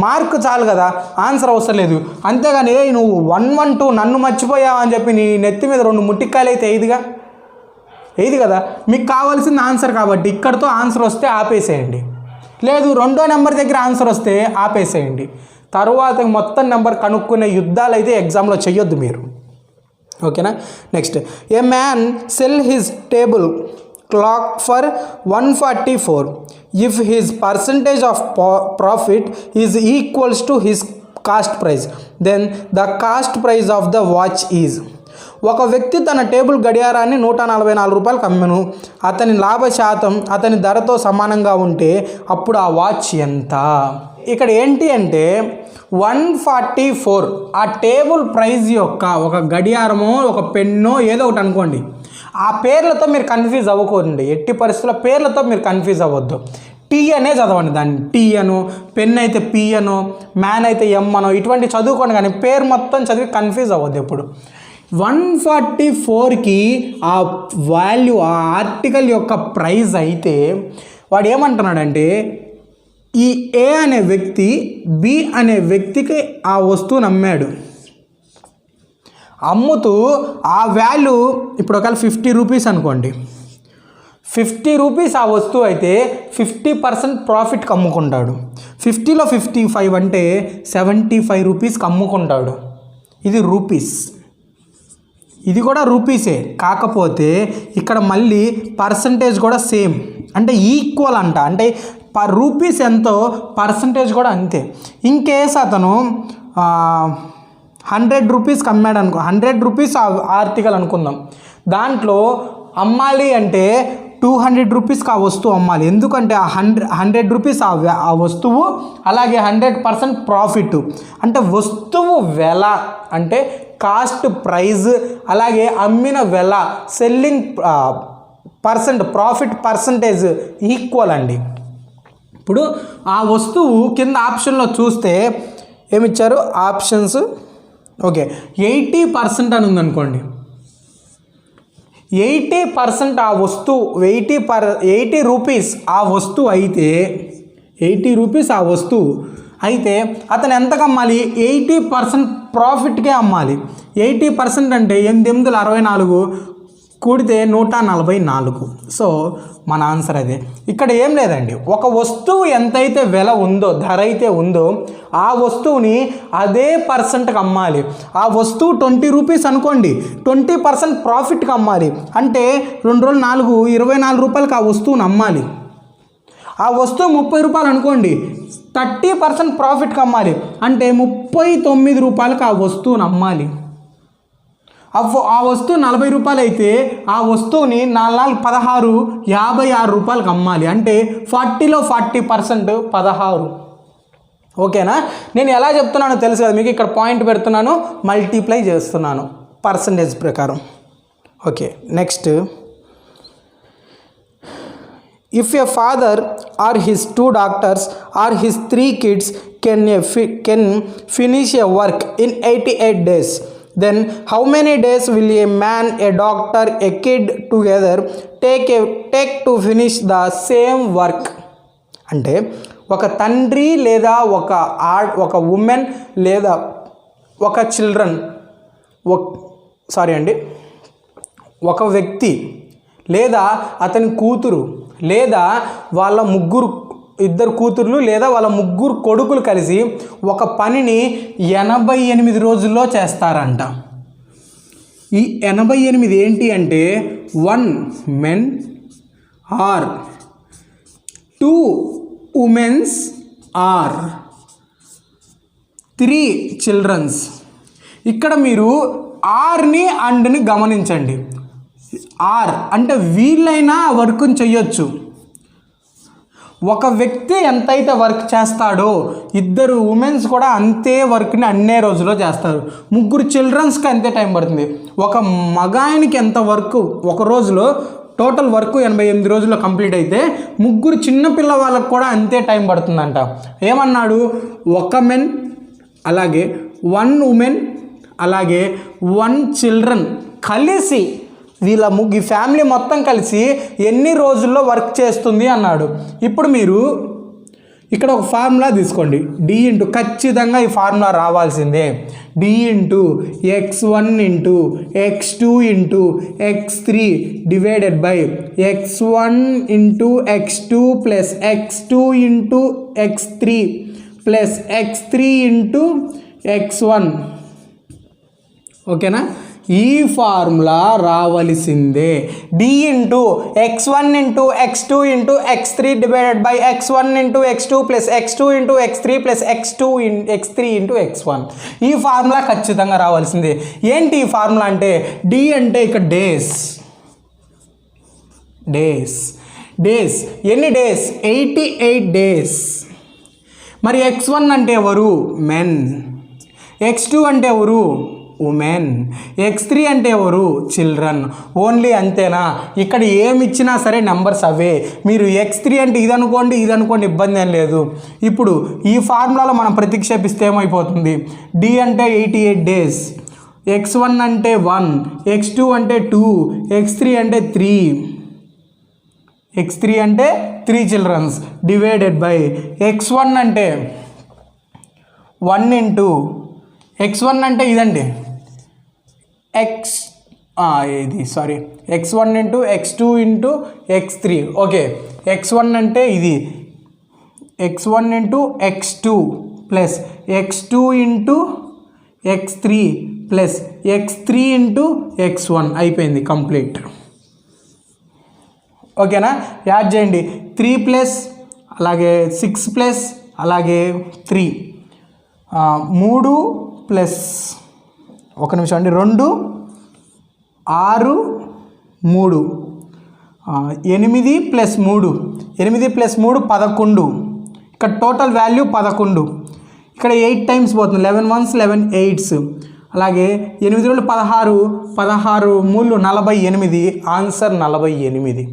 మార్క్ చాలు కదా, ఆన్సర్ అవసరం లేదు. అంతేగాని నువ్వు 112 నన్ను మర్చిపోయావు అని చెప్పి నీ నెత్తి మీద 2 ముట్టికాయలు అయితే ఏది కదా. మీకు కావాల్సింది ఆన్సర్ కాబట్టి ఇక్కడితో ఆన్సర్ వస్తే ఆపేసేయండి. లేదు, 2వ నెంబర్ దగ్గర ఆన్సర్ వస్తే ఆపేసేయండి. తర్వాత మొత్తం నెంబర్ కనుక్కునే యుద్ధాలు అయితే ఎగ్జామ్లో చెయ్యొద్దు మీరు. ఓకేనా? Next, a man sell his table clock for 144 if his percentage of profit is equals to his cost price, then the cost price of the watch is. ఒక వ్యక్తి తన టేబుల్ గడియారాన్ని 144 రూపాయలకు అమ్మెను. అతని లాభ శాతం అతని ధరతో సమానంగా ఉంటే అప్పుడు ఆ వాచ్ ఎంత? ఇక్కడ ఏంటి అంటే 144 ఆ టేబుల్ ప్రైస్ యొక్క ఒక గడియారమో ఒక పెన్నో ఏదో ఒకటి అనుకోండి. ఆ పేర్లతో మీరు కన్ఫ్యూజ్ అవ్వకూడదు. ఎట్టి పరిస్థితుల్లో పేర్లతో మీరు కన్ఫ్యూజ్ అవ్వద్దు. టీ అనే చదవండి, దాన్ని టీ అనో, పెన్ అయితే పి అనో, మ్యాన్ అయితే ఎం అనో, ఇటువంటి చదువుకోండి. కానీ పేరు మొత్తం చదివి కన్ఫ్యూజ్ అవ్వద్దు ఎప్పుడు. 144కి ఆ వాల్యూ, ఆ ఆర్టికల్ యొక్క ప్రైస్ అయితే వాడు ఏమంటున్నాడంటే ఈ ఏ అనే వ్యక్తి బి అనే వ్యక్తికి ఆ వస్తువుని అమ్మాడు. అమ్ముతూ ఆ వాల్యూ ఇప్పుడు ఒకవేళ 50 రూపీస్ అనుకోండి, 50 రూపీస్ ఆ వస్తువు అయితే 50% ప్రాఫిట్కి అమ్ముకుంటాడు. 50లో 55 అంటే 75 రూపీస్కి అమ్ముకుంటాడు. ఇది రూపీస్, ఇది కూడా రూపీసే. కాకపోతే ఇక్కడ మళ్ళీ పర్సంటేజ్ కూడా సేమ్, అంటే ఈక్వల్ అంట. అంటే రూపీస్ ఎంతో పర్సంటేజ్ కూడా అంతే. ఇన్ కేస్ అతను 100 రూపీస్కి అమ్మాడు అనుకో, 100 రూపీస్ ఆర్టికల్ అనుకుందాం. దాంట్లో అమ్మాలి అంటే 200 రూపీస్కి ఆ వస్తువు అమ్మాలి. ఎందుకంటే ఆ 100 రూపీస్ ఆ వస్తువు, అలాగే 100% ప్రాఫిట్. అంటే వస్తువు వెల అంటే కాస్ట్ ప్రైజ్, అలాగే అమ్మిన వెల సెల్లింగ్ ప్రాఫిట్ పర్సంటేజ్ ఈక్వల్ అండి. ఇప్పుడు ఆ వస్తువు కింద ఆప్షన్లో చూస్తే ఏమిచ్చారు ఆప్షన్స్. ఓకే, 80% అని ఉందనుకోండి. 80% ఆ వస్తువు 80 రూపీస్ ఆ వస్తువు అయితే 80 రూపీస్ ఆ వస్తువు అయితే అతను ఎంతకు అమ్మాలి? 80% ప్రాఫిట్కే అమ్మాలి. 80% అంటే 8/64 కూడితే 144. సో మన ఆన్సర్ అదే. ఇక్కడ ఏం లేదండి, ఒక వస్తువు ఎంతైతే వెల ఉందో, ధర అయితే ఉందో ఆ వస్తువుని అదే పర్సెంట్కి అమ్మాలి. ఆ వస్తువు 20 రూపీస్ అనుకోండి, 20% ప్రాఫిట్కి అమ్మాలి. అంటే 2 రోజులు 4, 24 రూపాయలకి ఆ వస్తువుని అమ్మాలి. ఆ వస్తువు 30 రూపాయలు అనుకోండి, 30% ప్రాఫిట్కి అమ్మాలి. అంటే 39 రూపాయలకి ఆ వస్తువుని అమ్మాలి. ఆ వస్తువు 40 రూపాయలు అయితే ఆ వస్తువుని 4 16 56 రూపాయలకి అమ్మాలి. అంటే 40లో 40% 16. ఓకేనా? నేను ఎలా చెప్తున్నానో తెలుసు కదా మీకు. ఇక్కడ పాయింట్ పెడుతున్నాను, మల్టిప్లై చేస్తున్నాను పర్సంటేజ్ ప్రకారం. Okay, next. If a father or his 2 daughters or his 3 kids can finish a work in 88 days, then how many days will a man, a doctor, a kid together take to finish the same work? అంటే ఒక తండ్రి లేదా ఒక women లేదా ఒక children, ఒక వ్యక్తి లేదా అతని కూతురు లేదా వాళ్ళ ఇద్దరు కూతుర్లు లేదా వాళ్ళ 3 కొడుకులు కలిసి ఒక పనిని 88 రోజుల్లో చేస్తారంట. ఈ 88 ఏంటి అంటే 1 men or 2 women's or 3 children's. ఇక్కడ మీరు ఆర్ని అండ్ని గమనించండి. ఆర్ అంటే వీళ్ళైనా వర్క్ని చెయ్యొచ్చు. ఒక వ్యక్తి ఎంతైతే వర్క్ చేస్తాడో 2 ఉమెన్స్ కూడా అంతే వర్క్ని అన్నే రోజుల్లో చేస్తారు. 3 చిల్డ్రన్స్కి అంతే టైం పడుతుంది. ఒక మగాయనికి ఎంత వర్క్ ఒక రోజులో టోటల్ వర్క్ 88 రోజుల్లో కంప్లీట్ అయితే 3 చిన్నపిల్ల వాళ్ళకు కూడా అంతే టైం పడుతుందంట. ఏమన్నాడు? 1 మెన్ అలాగే 1 ఉమెన్ అలాగే 1 చిల్డ్రన్ కలిసి వీళ్ళ ఈ ఫ్యామిలీ మొత్తం కలిసి ఎన్ని రోజుల్లో వర్క్ చేస్తుంది అన్నాడు. ఇప్పుడు మీరు ఇక్కడ ఒక ఫార్ములా తీసుకోండి. డి ఇంటూ, ఖచ్చితంగా ఈ ఫార్ములా రావాల్సిందే. D into x1 into x2 into x3 divided by x1 into x2 plus x2 into x3 plus x3 into x1. ఓకేనా? ఈ ఫార్ములా రావలసిందే. D into x1 into x2 into x3 divided by x1 into x2 plus x2 into x3 plus x3 into x1. ఈ formula ఖచ్చితంగా రావాల్సిందే. ఏంటి ఈ formula అంటే, D అంటే ఇక్కడ డేస్. ఎన్ని డేస్? 88 డేస్. మరి x1 అంటే ఎవరు? మెన్. x2 అంటే ఎవరు? ఉమెన్. x3 అంటే ఎవరు? చిల్డ్రన్. ఓన్లీ అంతేనా? ఇక్కడ ఏమి ఇచ్చినా సరే నెంబర్స్ అవే. మీరు x3 అంటే ఇది అనుకోండి ఇబ్బంది ఏం లేదు. ఇప్పుడు ఈ ఫార్ములాలో మనం ప్రతిక్షేపిస్తే ఏమైపోతుంది? డి అంటే 88 డేస్, x1 అంటే 1, x2 అంటే 2, x3 అంటే 3 చిల్డ్రన్స్ డివైడెడ్ బై x1 అంటే 1 ఇంటూ x1 అంటే ఇదండి x1 into x2 into x3. Okay, x1 అంటే ఇది x1 into x2 plus x2 into x3 plus x3 into x1 అయిపోయింది, కంప్లీట్. ఓకేనా? యాడ్ చేయండి. 3 ప్లస్ అలాగే 6 ప్లస్ అలాగే 3, 3 ప్లస్ 1 నిమిషం అండి, 2 6 3, 8 ప్లస్ 3, 8 ప్లస్ 3 11. ఇక్కడ టోటల్ వాల్యూ 11. ఇక్కడ 8 టైమ్స్ పోతుంది, 11 1s 11 8s. అలాగే 8 2 16, 16 3 48. ఆన్సర్ 48.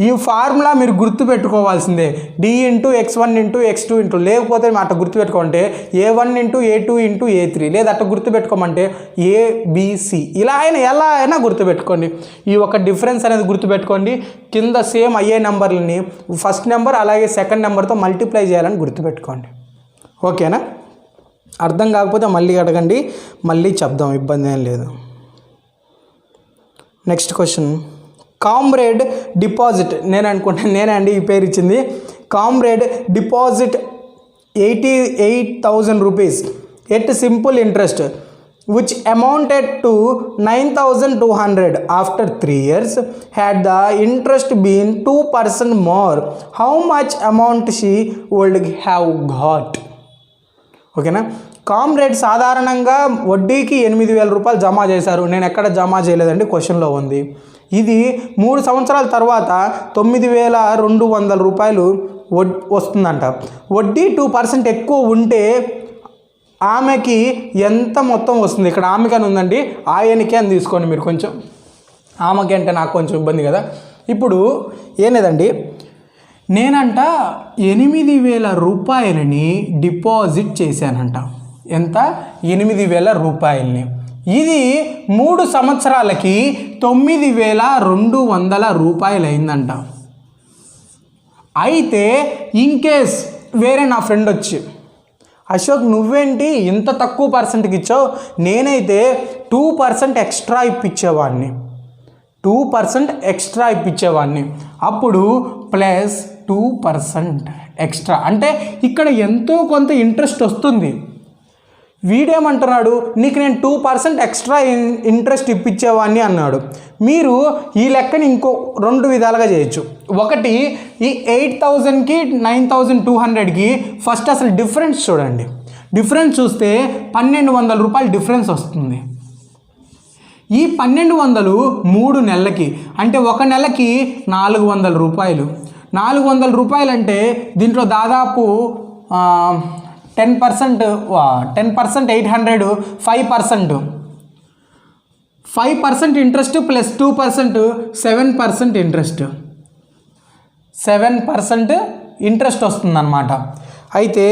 ఈ ఫార్ములా మీరు గుర్తుపెట్టుకోవాల్సిందే, d/(x1)(x2) లేకపోతే అట్లా గుర్తుపెట్టుకోమంటే a1/(a2)(a3) లేదా అట్లా గుర్తుపెట్టుకోమంటే ABC, ఇలా ఎలా అయినా గుర్తుపెట్టుకోండి. ఈ ఒక డిఫరెన్స్ అనేది గుర్తుపెట్టుకోండి. కింద సేమ్ అయ్యే నెంబర్లని ఫస్ట్ నెంబర్ అలాగే సెకండ్ నెంబర్తో మల్టిప్లై చేయాలని గుర్తుపెట్టుకోండి. ఓకేనా? అర్థం కాకపోతే మళ్ళీ అడగండి, మళ్ళీ చెప్దాం, ఇబ్బంది ఏం లేదు. నెక్స్ట్ క్వశ్చన్, కామ్రేడ్ డిపాజిట్, నేనే అండి ఈ పేరు ఇచ్చింది. Comrade deposit 88,000 rupees at simple interest which amounted to 9,200 after 3 years. Had the interest been 2% more, how much amount she would have got? ఓకేనా? కామ్రేడ్ సాధారణంగా వడ్డీకి 8,000 రూపాయలు జమ చేశారు. నేను ఎక్కడ జమ చేయలేదండి, క్వశ్చన్లో ఉంది. ఇది 3 సంవత్సరాల తర్వాత 9,200 రూపాయలు వస్తుందంట. వడ్డీ 2% ఎక్కువ ఉంటే ఆమెకి ఎంత మొత్తం వస్తుంది? ఇక్కడ ఆమెకి అని ఉందండి, ఆయనకి అని తీసుకోండి మీరు. కొంచెం ఆమెకి అంటే నాకు కొంచెం ఇబ్బంది కదా. ఇప్పుడు ఏం లేదండి, నేనంట 8,000 రూపాయలని డిపాజిట్ చేశానంట. ఎంత? 8,000 రూపాయలని. ఇది 3 సంవత్సరాలకి 9,200 రూపాయలు అయిందంట. అయితే ఇన్కేస్ వేరే నా ఫ్రెండ్ వచ్చి, అశోక్ నువ్వేంటి ఇంత తక్కువ పర్సెంట్కి ఇచ్చావు, నేనైతే 2% ఎక్స్ట్రా ఇప్పించేవాడిని, 2% ఎక్స్ట్రా ఇప్పించేవాడిని. అప్పుడు ప్లస్ 2% ఎక్స్ట్రా అంటే ఇక్కడ ఎంతో కొంత ఇంట్రెస్ట్ వస్తుంది. వీడేమంటున్నాడు, నీకు నేను 2% ఎక్స్ట్రా ఇంట్రెస్ట్ ఇప్పించేవాడిని అన్నాడు. మీరు ఈ లెక్కని ఇంకో 2 విధాలుగా చేయొచ్చు. ఒకటి, ఈ 8,000కి 9,200కి ఫస్ట్ అసలు డిఫరెన్స్ చూడండి. డిఫరెన్స్ చూస్తే 1,200 రూపాయలు డిఫరెన్స్ వస్తుంది. ఈ 1,200 3 నెలలకి, అంటే ఒక నెలకి 400 రూపాయలు. 400 రూపాయలు అంటే దీంట్లో దాదాపు 10%, 800, 5% ఇంట్రెస్ట్ ప్లస్ 2% 7% ఇంట్రెస్ట్, 7% ఇంట్రెస్ట్ వస్తుందన్నమాట. అయితే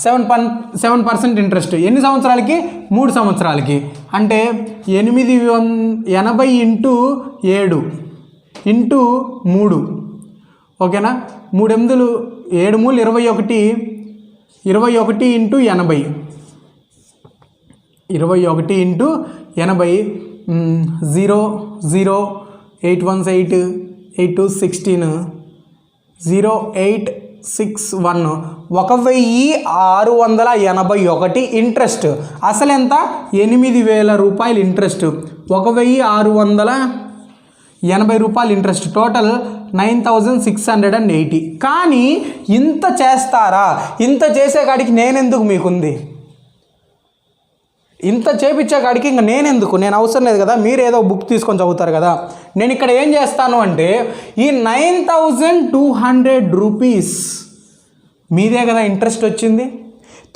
7% ఇంట్రెస్ట్ ఎన్ని సంవత్సరాలకి? 3 సంవత్సరాలకి. అంటే 880 ఇంటూ 7 ఇంటూ 3. ఓకేనా? 3 8 7 3 21, 21 ఇంటూ 80, 21 ఇంటూ 80, 0 0 8 1 8 8 2 16 0 8 6 1 1,681 ఇంట్రెస్ట్. అసలు ఎంత? 8,000 రూపాయలు ఇంట్రెస్ట్, 1,680 రూపాయలు ఇంట్రెస్ట్, టోటల్ 9,680. కానీ ఇంత చేస్తారా? ఇంత చేసే కాడికి నేనెందుకు మీకుంది? ఇంత చేపించే కాడికి ఇంకా నేనెందుకు? నేను అవసరం లేదు కదా, మీరు ఏదో బుక్ తీసుకొని చదువుతారు కదా. నేను ఇక్కడ ఏం చేస్తాను అంటే ఈ 9,200 రూపీస్ మీదే కదా ఇంట్రెస్ట్ వచ్చింది,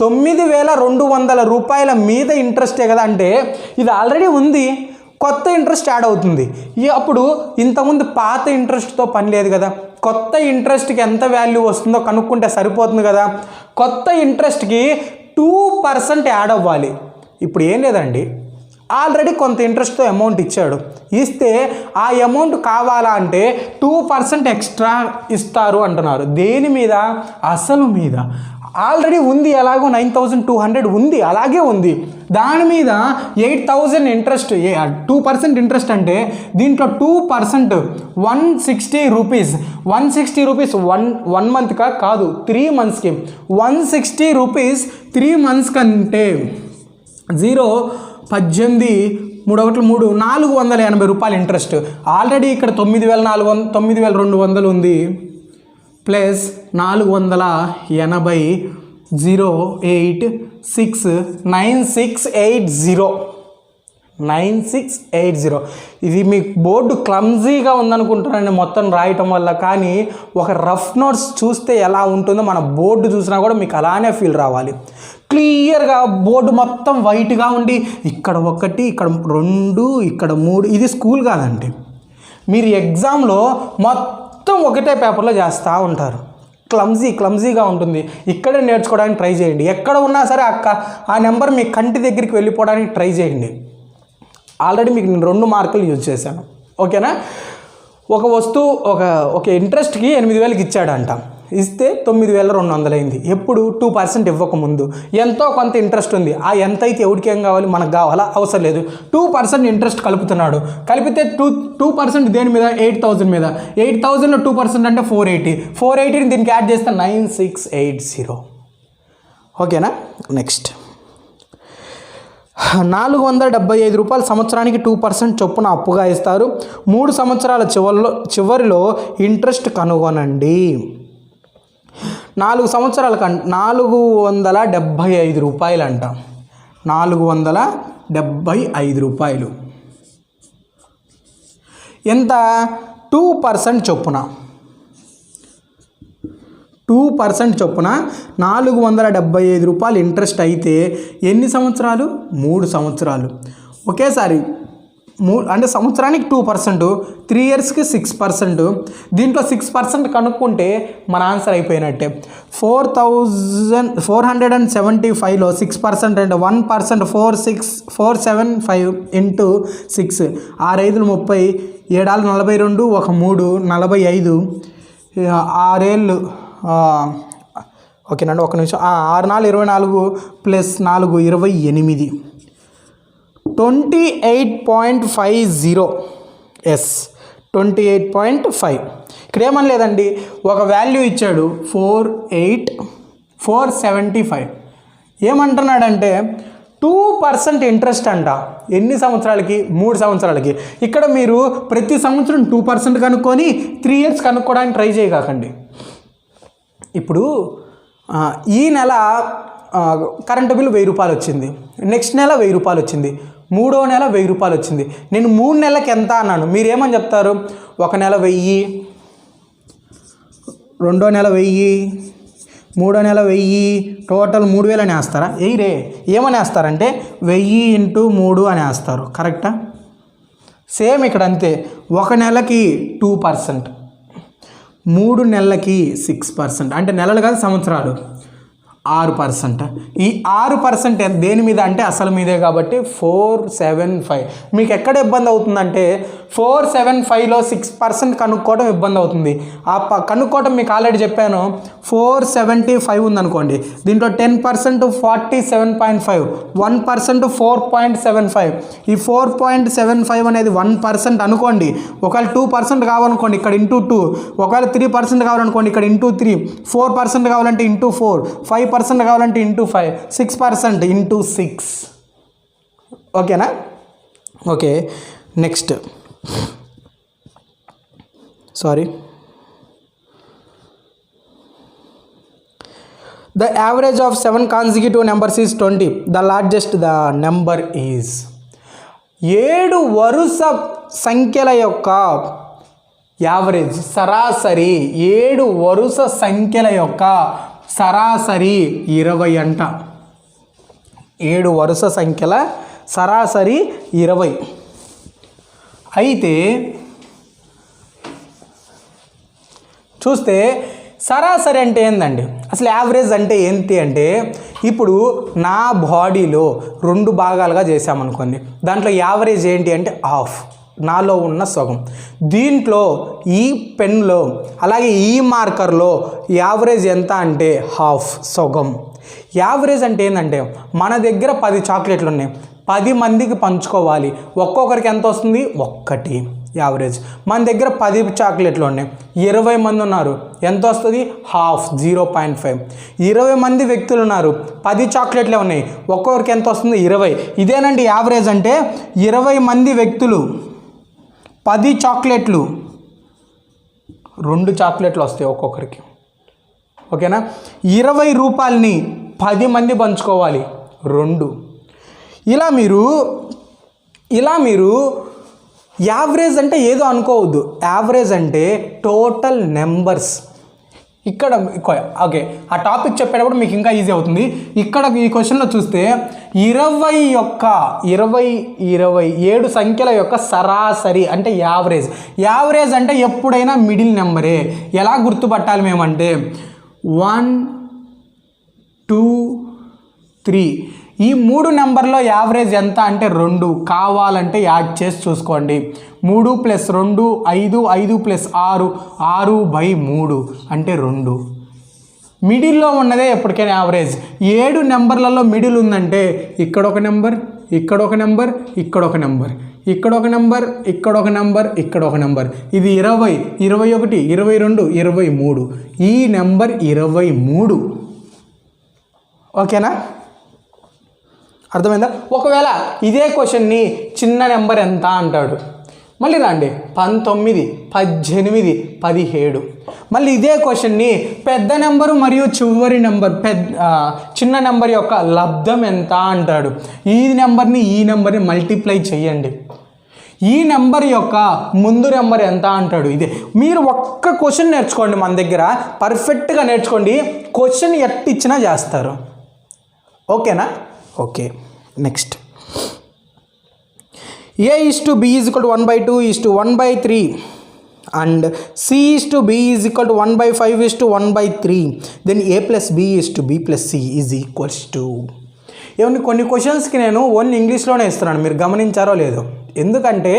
9,200 రూపాయల మీద ఇంట్రెస్టే కదా. అంటే ఇది ఆల్రెడీ ఉంది, కొత్త ఇంట్రెస్ట్ యాడ్ అవుతుంది. అప్పుడు ఇంతకుముందు పాత ఇంట్రెస్ట్తో పని లేదు కదా, కొత్త ఇంట్రెస్ట్కి ఎంత వాల్యూ వస్తుందో కనుక్కుంటే సరిపోతుంది కదా. కొత్త ఇంట్రెస్ట్కి 2% యాడ్ అవ్వాలి. ఇప్పుడు ఏం లేదండి, ఆల్రెడీ కొంత ఇంట్రెస్ట్తో అమౌంట్ ఇచ్చాడు, ఇస్తే ఆ అమౌంట్ కావాలా అంటే 2% ఎక్స్ట్రా ఇస్తారు అంటున్నారు. దేని మీద? అసలు మీద. ఆల్రెడీ ఉంది, ఎలాగో 9,200 ఉంది, అలాగే ఉంది. దాని మీద 8,000 ఇంట్రెస్ట్, 2% ఇంట్రెస్ట్ అంటే దీంట్లో 2% 160 రూపీస్. 160 రూపీస్ 1 మంత్కా కాదు, 3 మంత్స్కి. 160 రూపీస్ 3 మంత్స్ కంటే 0 18 3 480 రూపాయలు ఇంట్రెస్ట్. ఆల్రెడీ ఇక్కడ 9,200 ఉంది, ప్లస్ 480 0 8 6 9680 9680. ఇది మీ బోర్డు క్లమ్జీగా ఉందనుకుంటున్నాను మొత్తం రాయటం వల్ల, కానీ ఒక రఫ్ నోట్స్ చూస్తే ఎలా ఉంటుందో మన బోర్డు చూసినా కూడా మీకు అలానే ఫీల్ రావాలి. క్లియర్గా బోర్డు మొత్తం వైట్గా ఉండి ఇక్కడ 1 ఇక్కడ 2 ఇక్కడ 3. ఇది స్కూల్ కాదండి, మీరు ఎగ్జామ్లో మొత్తం ఒకటే పేపర్లో చేస్తూ ఉంటారు. క్లమ్జీగా ఉంటుంది. ఇక్కడే నేర్చుకోవడానికి ట్రై చేయండి. ఎక్కడ ఉన్నా సరే ఆ నెంబర్ మీ కంటి దగ్గరికి వెళ్ళిపోవడానికి ట్రై చేయండి. ఆల్రెడీ మీకు నేను 2 మార్కులు యూజ్ చేశాను. ఓకేనా? ఒక వస్తువు ఒక ఇంట్రెస్ట్కి 8,000కి ఇచ్చాడంట. ఇస్తే 9,200 అయింది. ఎప్పుడు 2% ఇవ్వకముందు. ఎంతో కొంత ఇంట్రెస్ట్ ఉంది. ఆ ఎంత అయితే ఎవరికి ఏం కావాలి, మనకు కావాలా, అవసరం లేదు. 2% ఇంట్రెస్ట్ కలుపుతున్నాడు. కలిపితే 2% దేని మీద, 8,000 మీద. 8,000లో 2% అంటే 480ని దీనికి యాడ్ చేస్తే 9680. ఓకేనా? నెక్స్ట్ 475 రూపాయలు సంవత్సరానికి 2% చొప్పున అప్పుగా ఇస్తారు. 3 సంవత్సరాల చివరిలో ఇంట్రెస్ట్ కనుగొనండి. 4 సంవత్సరాల 475 రూపాయలు అంట. 475 రూపాయలు ఎంత? 2% చొప్పున 475 రూపాయలు ఇంట్రెస్ట్ అయితే ఎన్ని సంవత్సరాలు? 3 సంవత్సరాలు. ఒకేసారి అంటే సంవత్సరానికి 2%, 3 ఇయర్స్కి 6%. దీంట్లో 6% కనుక్కుంటే మన ఆన్సర్ అయిపోయినట్టే. 4,475లో 6% అంటే 1%. 475 ఇంటూ 6. 6 5 30, 7 42, 1 3 45, 6 ఏళ్ళు. ఓకేనండి, ఒక నిమిషం. 6 4 24 ప్లస్ 4 28. 28.50. ఎస్, 28.5. ఇక్కడ ఏమని లేదండి, ఒక వాల్యూ ఇచ్చాడు 475. ఏమంటున్నాడంటే 2% ఇంట్రెస్ట్ అంట. ఎన్ని సంవత్సరాలకి? 3 సంవత్సరాలకి. ఇక్కడ మీరు ప్రతి సంవత్సరం 2% కనుక్కొని 3 ఇయర్స్ కనుక్కోవడానికి ట్రై చేయకండి. ఇప్పుడు ఈ నెల కరెంటు బిల్లు 1,000 రూపాయలు వచ్చింది. నెక్స్ట్ నెల 1,000 రూపాయలు వచ్చింది. 3వ నెల 1,000 రూపాయలు వచ్చింది. నేను 3 నెలలకు ఎంత అన్నాను, మీరేమని చెప్తారు? ఒక నెల 1,000, 2వ నెల 1,000, 3వ నెల 1,000, టోటల్ 3,000 అని వేస్తారా? ఏమని వేస్తారంటే 1,000 ఇంటూ 3 అని వేస్తారు. కరెక్టా? సేమ్ ఇక్కడ అంతే. ఒక నెలకి 2%, 3 నెలలకి 6%. అంటే నెలలు కాదు, సంవత్సరాలు. 6%. ఈ 6% దేని మీద అంటే అసలు మీదే కాబట్టి 475. మీకు ఎక్కడ ఇబ్బంది అవుతుందంటే 475లో 6% కనుక్కోవడం ఇబ్బంది అవుతుంది. కనుక్కోవడం మీకు ఆల్రెడీ చెప్పాను. 475 ఉందనుకోండి, దీంట్లో 10% 47.5, 1% 4.75. ఈ 4.75 అనేది 1% అనుకోండి. ఒకవేళ 2% కావాలనుకోండి, ఇక్కడ ఇంటూ 2. ఒకవేళ 3% కావాలనుకోండి, ఇక్కడ ఇంటూ 3. 4% కావాలంటే ఇంటూ 4. 5% కావాలంటే ఇంటూ 5. 6% ఇంటూ 6. ఓకేనా? Okay, next. The average of 7 consecutive numbers is 20. The largest the number is. 7 వరుస సంఖ్యల యొక్క యావరేజ్, సరాసరి. 7 వరుస సంఖ్యల యొక్క సరాసరి 20 అంట. 7 వరుస సంఖ్యల సరాసరి 20. అయితే చూస్తే సరాసరి అంటే ఏందండి, అసలు యావరేజ్ అంటే ఏంటి అంటే, ఇప్పుడు నా బాడీలో 2 భాగాలుగా చేసామనుకోండి. దాంట్లో యావరేజ్ ఏంటి అంటే హాఫ్, నాలో ఉన్న సగం. దీంట్లో ఈ పెన్లో అలాగే ఈ మార్కర్లో యావరేజ్ ఎంత అంటే హాఫ్, సగం. యావరేజ్ అంటే ఏంటంటే, మన దగ్గర 10 చాక్లెట్లు ఉన్నాయి, 10 మందికి పంచుకోవాలి. ఒక్కొక్కరికి ఎంత వస్తుంది? 1 యావరేజ్. మన దగ్గర 10 చాక్లెట్లు ఉన్నాయి, 20 మంది ఉన్నారు, ఎంత వస్తుంది? హాఫ్, 0.5. 20 మంది వ్యక్తులు ఉన్నారు, 10 చాక్లెట్లే ఉన్నాయి, ఒక్కొక్కరికి ఎంత వస్తుంది? 20. ఇదేనండి యావరేజ్ అంటే. 20 మంది వ్యక్తులు, 10 చాక్లెట్లు, 2 చాక్లెట్లు వస్తాయి ఒక్కొక్కరికి. ఓకేనా? 20 రూపాయలని 10 మంది పంచుకోవాలి, 2. ఇలా మీరు యావరేజ్ అంటే ఏదో అనుకోవద్దు. యావరేజ్ అంటే టోటల్ నెంబర్స్. ఇక్కడ ఓకే, ఆ టాపిక్ చెప్పేటప్పుడు మీకు ఇంకా ఈజీ అవుతుంది. ఇక్కడ ఈ క్వశ్చన్లో చూస్తే 27 సంఖ్యల యొక్క సరాసరి అంటే యావరేజ్ అంటే ఎప్పుడైనా మిడిల్ నెంబరే. ఎలా గుర్తుపట్టాలి మేమంటే 1 2 3 ఈ 3 నెంబర్లో యావరేజ్ ఎంత అంటే 2. కావాలంటే యాడ్ చేసి చూసుకోండి. 3 + 2 5, 5 + 6 6/3 అంటే 2. మిడిల్లో ఉన్నదే ఎప్పటికైనా యావరేజ్. 7 నెంబర్లలో మిడిల్ ఉందంటే ఇక్కడ ఒక నెంబర్, ఇక్కడ ఒక నెంబర్, ఇక్కడ ఒక నెంబర్, ఇక్కడ ఒక నెంబర్, ఇక్కడ ఒక నెంబర్, ఇక్కడ ఒక నెంబర్. ఇది 20, 21, 22, 23. ఈ నెంబర్ 23. ఓకేనా, అర్థమైందా? ఒకవేళ ఇదే క్వశ్చన్ని చిన్న నెంబర్ ఎంత అంటాడు, మళ్ళీ రండి 19, 18, 17. మళ్ళీ ఇదే క్వశ్చన్ని పెద్ద నెంబరు మరియు చివరి నెంబర్ చిన్న నెంబర్ యొక్క లబ్ధం ఎంత అంటాడు. ఈ నెంబర్ని మల్టిప్లై చేయండి. ఈ నెంబర్ యొక్క ముందు నెంబర్ ఎంత అంటాడు. ఇదే మీరు ఒక్క క్వశ్చన్ నేర్చుకోండి, మన దగ్గర పర్ఫెక్ట్గా నేర్చుకోండి. క్వశ్చన్ ఎట్టిచ్చినా చేస్తారు. ఓకేనా? Okay, next A/B = 1/2 1/3 and C/B = 1/5 1/3. Then A + B B + C is equals to. ఏమన్నా కొన్ని క్వశ్చన్స్కి నేను ఓన్లీ ఇంగ్లీష్లోనే ఇస్తున్నాను, మీరు గమనించారో లేదో. ఎందుకంటే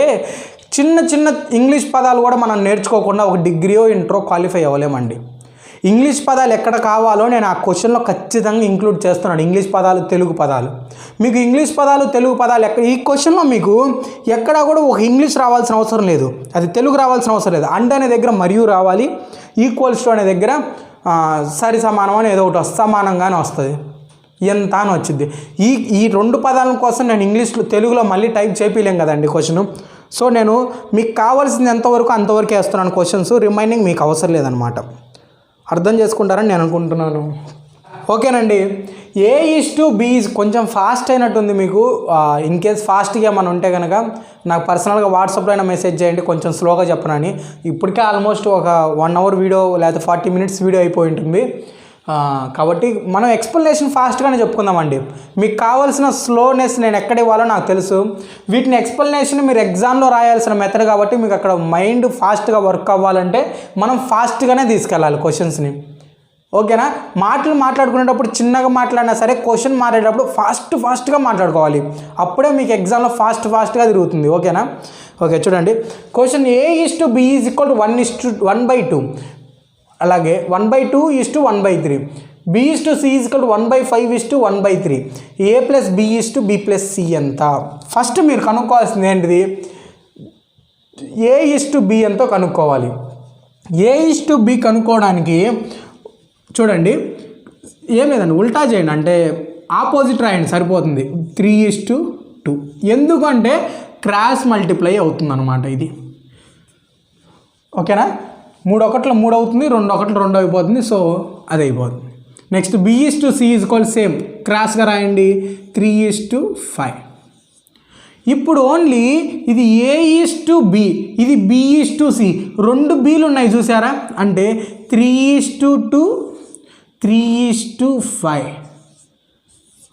చిన్న ఇంగ్లీష్ పదాలు కూడా మనం నేర్చుకోకుండా ఒక డిగ్రీయో ఇంట్రో క్వాలిఫై అవ్వలేమండి. ఇంగ్లీష్ పదాలు ఎక్కడ కావాలో నేను ఆ క్వశ్చన్లో ఖచ్చితంగా ఇంక్లూడ్ చేస్తున్నాను. ఇంగ్లీష్ పదాలు, తెలుగు పదాలు. మీకు ఇంగ్లీష్ పదాలు, తెలుగు పదాలు ఈ క్వశ్చన్లో మీకు ఎక్కడా కూడా ఒక ఇంగ్లీష్ రావాల్సిన అవసరం లేదు, అది తెలుగు రావాల్సిన అవసరం లేదు. అండ్ అనే దగ్గర మరియు రావాలి, ఈక్వల్స్ టు అనే దగ్గర సరి సమానం అని ఏదో ఒకటి సమానంగానే వస్తుంది, ఎంత అని వచ్చింది. ఈ 2 పదాల కోసం నేను ఇంగ్లీష్లో తెలుగులో మళ్ళీ టైప్ చేపిలేం కదండి క్వశ్చన్. సో నేను మీకు కావాల్సింది ఎంతవరకు అంతవరకే వేస్తున్నాను క్వశ్చన్స్, రిమైనింగ్ మీకు అవసరం లేదనమాట. అర్థం చేసుకుంటారని నేను అనుకుంటున్నాను. ఓకేనండి. A/B కొంచెం ఫాస్ట్ అయినట్టుంది మీకు. ఇన్ కేస్ ఫాస్ట్గా మనం ఉంటే కనుక నాకు పర్సనల్గా వాట్సాప్లో అయినా మెసేజ్ చేయండి, కొంచెం స్లోగా చెప్పనని. ఇప్పటికే ఆల్మోస్ట్ ఒక 1 అవర్ వీడియో లేదా 40 మినిట్స్ వీడియో అయిపోయి ఉంటుంది. కాబట్టి మనం ఎక్స్ప్లెనేషన్ ఫాస్ట్గానే చెప్పుకుందామండి. మీకు కావాల్సిన స్లోనెస్ నేను ఎక్కడ ఇవ్వాలో నాకు తెలుసు. వీటిని ఎక్స్ప్లెనేషన్ మీరు ఎగ్జామ్లో రాయాల్సిన మెథడ్ కాబట్టి మీకు అక్కడ మైండ్ ఫాస్ట్గా వర్క్ అవ్వాలంటే మనం ఫాస్ట్గానే తీసుకెళ్ళాలి క్వశ్చన్స్ని. ఓకేనా? మాట్లాడుకునేటప్పుడు చిన్నగా మాట్లాడినా సరే క్వశ్చన్ మాట్లాడేటప్పుడు ఫాస్ట్గా మాట్లాడుకోవాలి. అప్పుడే మీకు ఎగ్జామ్లో ఫాస్ట్గా తిరుగుతుంది. ఓకేనా? ఓకే, చూడండి క్వశ్చన్. A/B = 1/2. అలాగే 1/2 1/3. B/C = 1/5 1/3. A + B B + C ఎంత? ఫస్ట్ మీరు కనుక్కోవాల్సింది ఏంటిది? A/B ఎంతో కనుక్కోవాలి. A/B కనుక్కోవడానికి చూడండి, ఏం లేదండి, ఉల్టా చేయండి, అంటే ఆపోజిట్ రాయండి సరిపోతుంది. 3:2. ఎందుకంటే క్రాస్ మల్టిప్లై అవుతుంది అనమాట ఇది. ఓకేనా? 3 1 3 అవుతుంది, 2 1 2 అయిపోతుంది. సో అది అయిపోతుంది. నెక్స్ట్ B/C = సేమ్, క్రాస్గా రాయండి 3:5. ఇప్పుడు ఓన్లీ ఇది A/B, ఇది B/C. 2 B'లు ఉన్నాయి చూసారా, అంటే 3:2 3:5.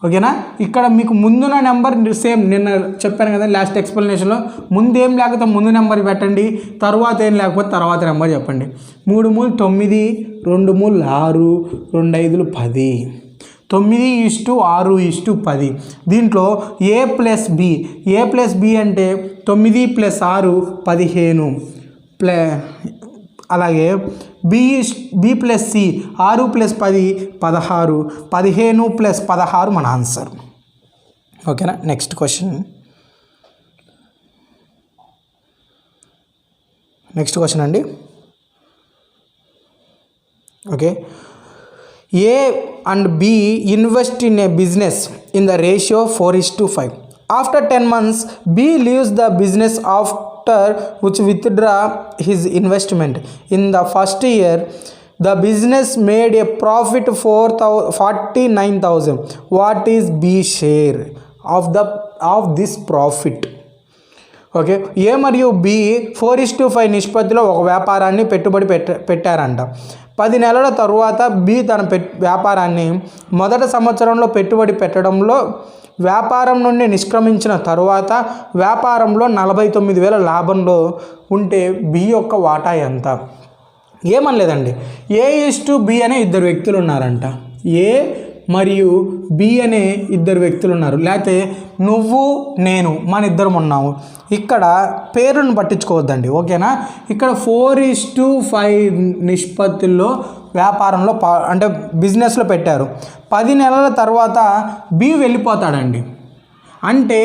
ఓకేనా? ఇక్కడ మీకు ముందున్న నెంబర్ సేమ్ నిన్న చెప్పాను కదా లాస్ట్ ఎక్స్ప్లెనేషన్లో, ముందు ఏం లేకపోతే ముందు నెంబర్ పెట్టండి, తర్వాత ఏం లేకపోతే తర్వాత నెంబర్ చెప్పండి. 3 3 9, 2 3 6, 2 5 10. 9:6:10. దీంట్లో A + B అంటే 9 + 6 15. అలాగే B + C 6 + 10 16. 15 + 16 మన ఆన్సర్. ఓకేనా? నెక్స్ట్ క్వశ్చన్ అండి. Okay, A and B invest in a business in the ratio 4:5. After 10 months, B leaves the business after which withdraw his investment. In the first year, the business made a profit 49,000. What is B share of this profit? Okay, A మరియు B 4:5 నిష్పత్తిలో ఒక వ్యాపారాన్ని పెట్టుబడి పెట్టారంట. 10 నెలల తరువాత B తన వ్యాపారాన్ని మొదటి సంవత్సరంలో పెట్టుబడి పెట్టడంలో వ్యాపారం నుండి నిష్క్రమించిన తరువాత వ్యాపారంలో 49,000 లాభంలో ఉంటే బి యొక్క వాటా ఎంత? ఏమనలేదండి. A/B అనే ఇద్దరు వ్యక్తులు ఉన్నారంట. ఏ మరియు బి అనే ఇద్దరు వ్యక్తులు ఉన్నారు. లేకపోతే నువ్వు నేను మన ఇద్దరం ఉన్నాము. ఇక్కడ పేరును పట్టించుకోవద్దండి, ఓకేనా? ఇక్కడ 4:5 నిష్పత్తుల్లో వ్యాపారంలో అంటే బిజినెస్లో పెట్టారు. 10 నెలల తర్వాత బి వెళ్ళిపోతాడండి. అంటే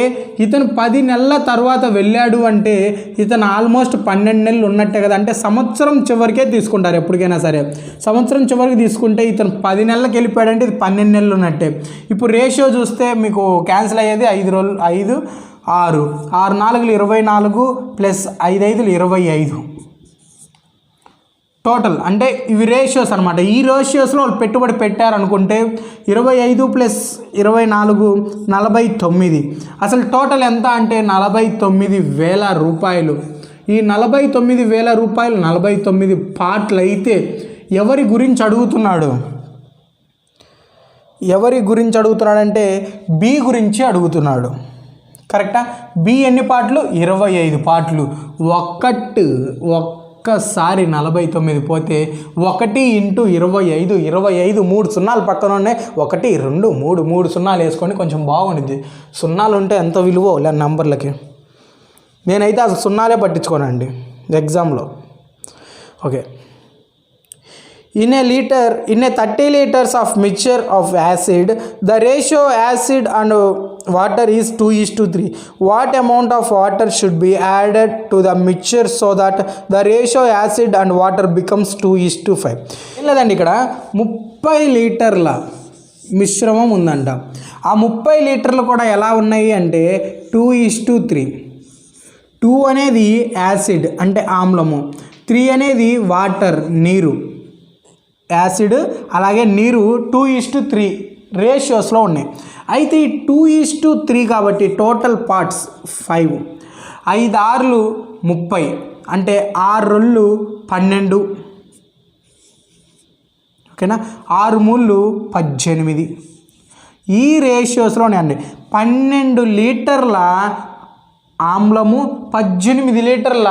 ఇతను 10 నెలల తర్వాత వెళ్ళాడు అంటే ఇతను ఆల్మోస్ట్ 12 నెలలు ఉన్నట్టే కదా. అంటే సంవత్సరం చివరికే తీసుకుంటారు ఎప్పటికైనా సరే. సంవత్సరం చివరికి తీసుకుంటే ఇతను 10 నెలలకు వెళ్ళిపోయాడంటే ఇది 12 నెలలు ఉన్నట్టే. ఇప్పుడు రేషియో చూస్తే మీకు క్యాన్సిల్ అయ్యేది 5 రోజులు, 5 6 6 4 24 ప్లస్ 5 5 25 టోటల్. అంటే ఇవి రేషియోస్ అనమాట. ఈ రేషియోస్లో వాళ్ళు పెట్టుబడి పెట్టారనుకుంటే 25 ప్లస్ 24 49. అసలు టోటల్ ఎంత అంటే 49,000 రూపాయలు. ఈ 49,000 రూపాయలు 49 పార్ట్లు అయితే ఎవరి గురించి అడుగుతున్నాడు? ఎవరి గురించి అడుగుతున్నాడంటే బి గురించి అడుగుతున్నాడు. కరెక్టా? బి ఎన్ని పార్ట్లు? 25 పార్ట్లు. ఒక్కసారి 49 పోతే 1 × 25 25 3 సున్నాలు పక్కన ఉన్నాయి. 1 2 3 సున్నాలు వేసుకొని కొంచెం బాగుంటుంది. సున్నాలు ఉంటే ఎంత విలువ లే నంబర్లకి. నేనైతే అసలు సున్నాలే పట్టించుకోనండి ఎగ్జామ్లో. Okay. In a 30 liters of mixture of acid, the ratio acid and water is 2:3. What amount of water should be added to the mixture so that the ratio acid and water becomes 2:5? ఏం లేదండి, ఇక్కడ 30 లీటర్ల మిశ్రమం ఉందంట. ఆ 30 లీటర్లు కూడా ఎలా ఉన్నాయి అంటే 2:3. 2 అనేది యాసిడ్ అంటే ఆమ్లము, 3 అనేది వాటర్ నీరు, యాసిడ్ అలాగే నీరు 2:3 రేషియోస్లో ఉన్నాయి. అయితే ఈ 2:3 కాబట్టి టోటల్ పార్ట్స్ 5. 5 6 30 అంటే 6 2 12. ఓకేనా? 6 3 18. ఈ రేషియోస్లోనే అండి 12 లీటర్ల ఆమ్లము 18 లీటర్ల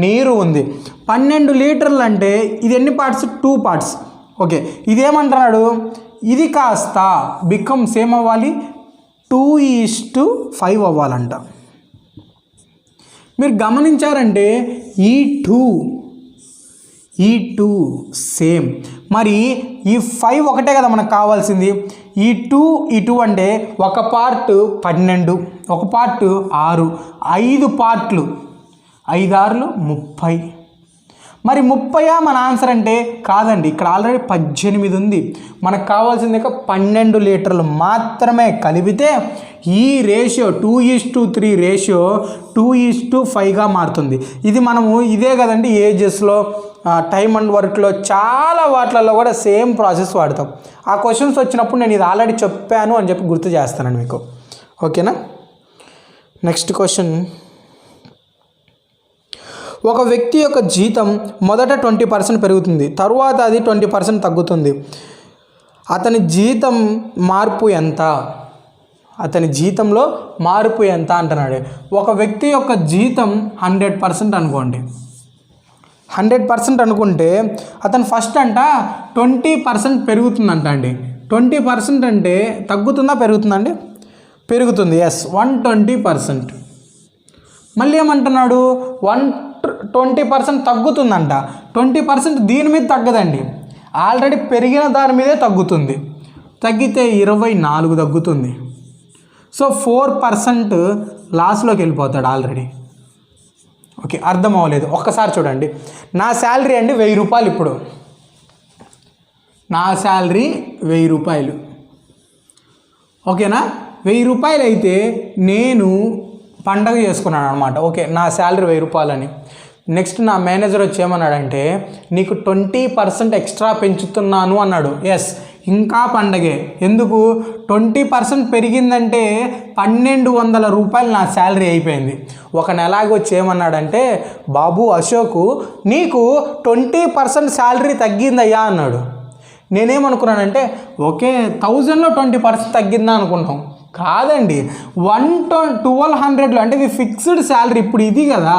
నీరు ఉంది. 12 లీటర్లు అంటే ఇది ఎన్ని పార్ట్స్? 2 పార్ట్స్. ఓకే. ఇదేమంటున్నాడు? ఇది కాస్త బికమ్స్ ఏమవ్వాలి? 2:5 అవ్వాలంట. మీరు గమనించారంటే ఈ 2 సేమ్. మరి ఈ 5 ఒకటే కదా మనకు కావాల్సింది. ఈ 2 అంటే ఒక పార్ట్ 12, ఒక పార్ట్ 6, 5 పార్ట్లు 5 6 30. మరి 30 మన ఆన్సర్ అంటే కాదండి. ఇక్కడ ఆల్రెడీ 18 ఉంది. మనకు కావాల్సింది 12 లీటర్లు మాత్రమే కలిపితే ఈ రేషియో 2:3 రేషియో 2:5గా మారుతుంది. ఇది మనము ఇదే కదండి ఏజెస్లో, టైమ్ అండ్ వర్క్లో చాలా వాటిలలో కూడా సేమ్ ప్రాసెస్ వాడతాం. ఆ క్వశ్చన్స్ వచ్చినప్పుడు నేను ఇది ఆల్రెడీ చెప్పాను అని చెప్పి గుర్తు చేస్తానండి మీకు. ఓకేనా? Next question. ఒక వ్యక్తి యొక్క జీతం మొదట 20% పెరుగుతుంది, తరువాత అది 20% తగ్గుతుంది. అతని జీతం మార్పు ఎంత? అతని జీతంలో మార్పు ఎంత అంటున్నాడు. ఒక వ్యక్తి యొక్క జీతం 100% అనుకోండి. 100% అనుకుంటే అతను ఫస్ట్ అంట 20% పెరుగుతుందంట అండి. 20% అంటే తగ్గుతుందా పెరుగుతుందండి? పెరుగుతుంది. ఎస్, 120%. మళ్ళీ ఏమంటున్నాడు? 120% తగ్గుతుందంట. 20% దీని మీద తగ్గదండి, ఆల్రెడీ పెరిగిన దాని మీదే తగ్గుతుంది. తగ్గితే 24 తగ్గుతుంది. సో 4% లాస్లోకి వెళ్ళిపోతాడు ఆల్రెడీ. ఓకే, అర్థం అవ్వలేదు. ఒక్కసారి చూడండి. నా శాలరీ అండి 1000 రూపాయలు. ఇప్పుడు నా శాలరీ 1000 రూపాయలు. ఓకేనా? 1000 రూపాయలు అయితే నేను పండగ చేసుకున్నాను అనమాట. ఓకే, నా శాలరీ 1000 రూపాయలని. నెక్స్ట్ నా మేనేజర్ వచ్చి ఏమన్నాడంటే నీకు 20% ఎక్స్ట్రా పెంచుతున్నాను అన్నాడు. ఎస్, ఇంకా పండగే. ఎందుకు? 20% పెరిగిందంటే 1200 రూపాయలు నా శాలరీ అయిపోయింది. ఒక నెలాగి వచ్చి ఏమన్నాడంటే, బాబు అశోకు నీకు 20% శాలరీ తగ్గిందయ్యా అన్నాడు. నేనేమనుకున్నానంటే ఓకే 1000లో 20% తగ్గిందా అనుకుంటాం. కాదండి, 1200లో అంటే ఇది ఫిక్స్డ్ శాలరీ. ఇప్పుడు ఇది కదా,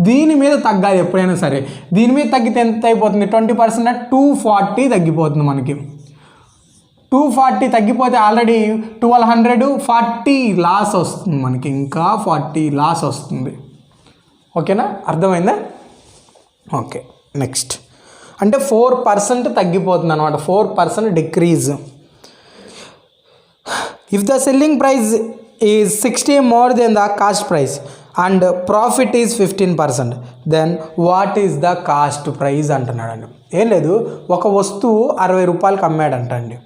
దీని మీద తగ్గాలి ఎప్పుడైనా సరే. దీని మీద తగ్గితే ఎంత అయిపోతుంది? 20% అంటే 240 తగ్గిపోతుంది మనకి. 240 తగ్గిపోతే ఆల్రెడీ 1240 లాస్ వస్తుంది మనకి, ఇంకా 40 లాస్ వస్తుంది. ఓకేనా, అర్థమైందా? ఓకే, నెక్స్ట్ అంటే 4% తగ్గిపోతుంది అనమాట. 4% decrease. If the selling price is 60 more than the cost price and profit is 15%, then what is the cost price అంటున్నాడండి. ఏం లేదు, ఒక వస్తువు 60 రూపాయలకి అమ్మాడంట అండి.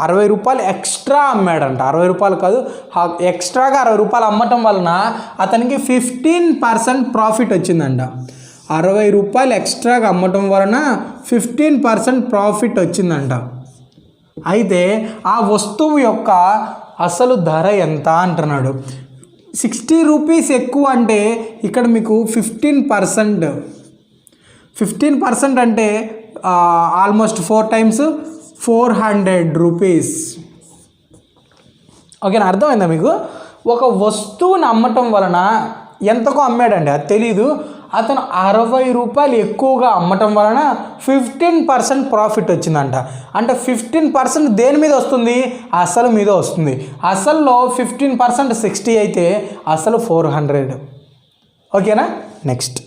60 రూపాయలు ఎక్స్ట్రా అమ్మాడంట. 60 రూపాయలు కాదు, ఎక్స్ట్రాగా 60 రూపాయలు అమ్మటం వలన అతనికి 15% ప్రాఫిట్ వచ్చిందంట. 60 రూపాయలు ఎక్స్ట్రాగా అమ్మటం వలన 15% ప్రాఫిట్ వచ్చిందంట. అయితే ఆ వస్తువు యొక్క అసలు ధర ఎంత అంటున్నాడు. 60 రూపీస్ ఎక్కువ అంటే ఇక్కడ మీకు 15% అంటే ఆల్మోస్ట్ 4 times 400 రూపీస్. ఓకేనా, అర్థమైందా మీకు? ఒక వస్తువుని అమ్మటం వలన ఎంతకో అమ్మాడండి, అది తెలీదు. అతను 60 రూపాయలు ఎక్కువగా అమ్మటం వలన 15% ప్రాఫిట్ వచ్చిందంట. అంటే 15% దేని మీద వస్తుంది? అసలు మీద వస్తుంది. అసలులో 15% 60 అయితే అసలు 400. ఓకేనా, next.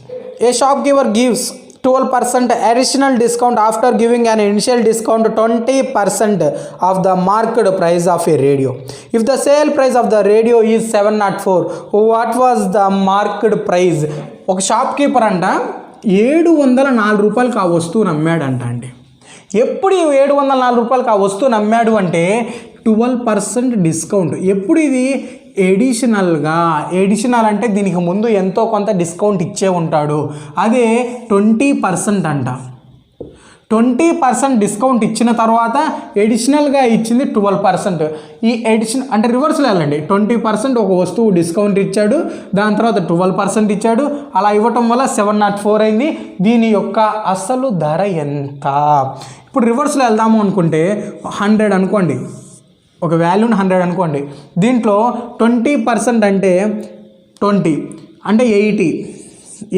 A shopkeeper gives 12% additional discount after giving an initial discount 20% of the market price of a radio. If the sale price of the radio is 704, what was the market price? ఒక shop keeper అంట 704 రూపాయలకి ఆ వస్తువుని అమ్మాడంట అండి. ఎప్పుడు 704 రూపాయలకి ఆ వస్తువుని అమ్మాడు అంటే 12% డిస్కౌంట్. ఎప్పుడు ఇది? ఎడిషనల్ అంటే దీనికి ముందు ఎంతో కొంత డిస్కౌంట్ ఇచ్చే ఉంటాడు. అదే 20% అంట. 20% డిస్కౌంట్ ఇచ్చిన తర్వాత ఎడిషనల్గా ఇచ్చింది 12%. ఈ ఎడిషన్ అంటే రివర్స్లో వెళ్ళండి. 20% ఒక వస్తువు డిస్కౌంట్ ఇచ్చాడు, దాని తర్వాత 12% ఇచ్చాడు. అలా ఇవ్వటం వల్ల 704 అయింది. దీని యొక్క అసలు ధర ఎంత? ఇప్పుడు రివర్స్లో వెళ్దాము అనుకుంటే 100 అనుకోండి, ఒక వాల్యూని 100 అనుకోండి. దీంట్లో 20% అంటే 20 అంటే 80.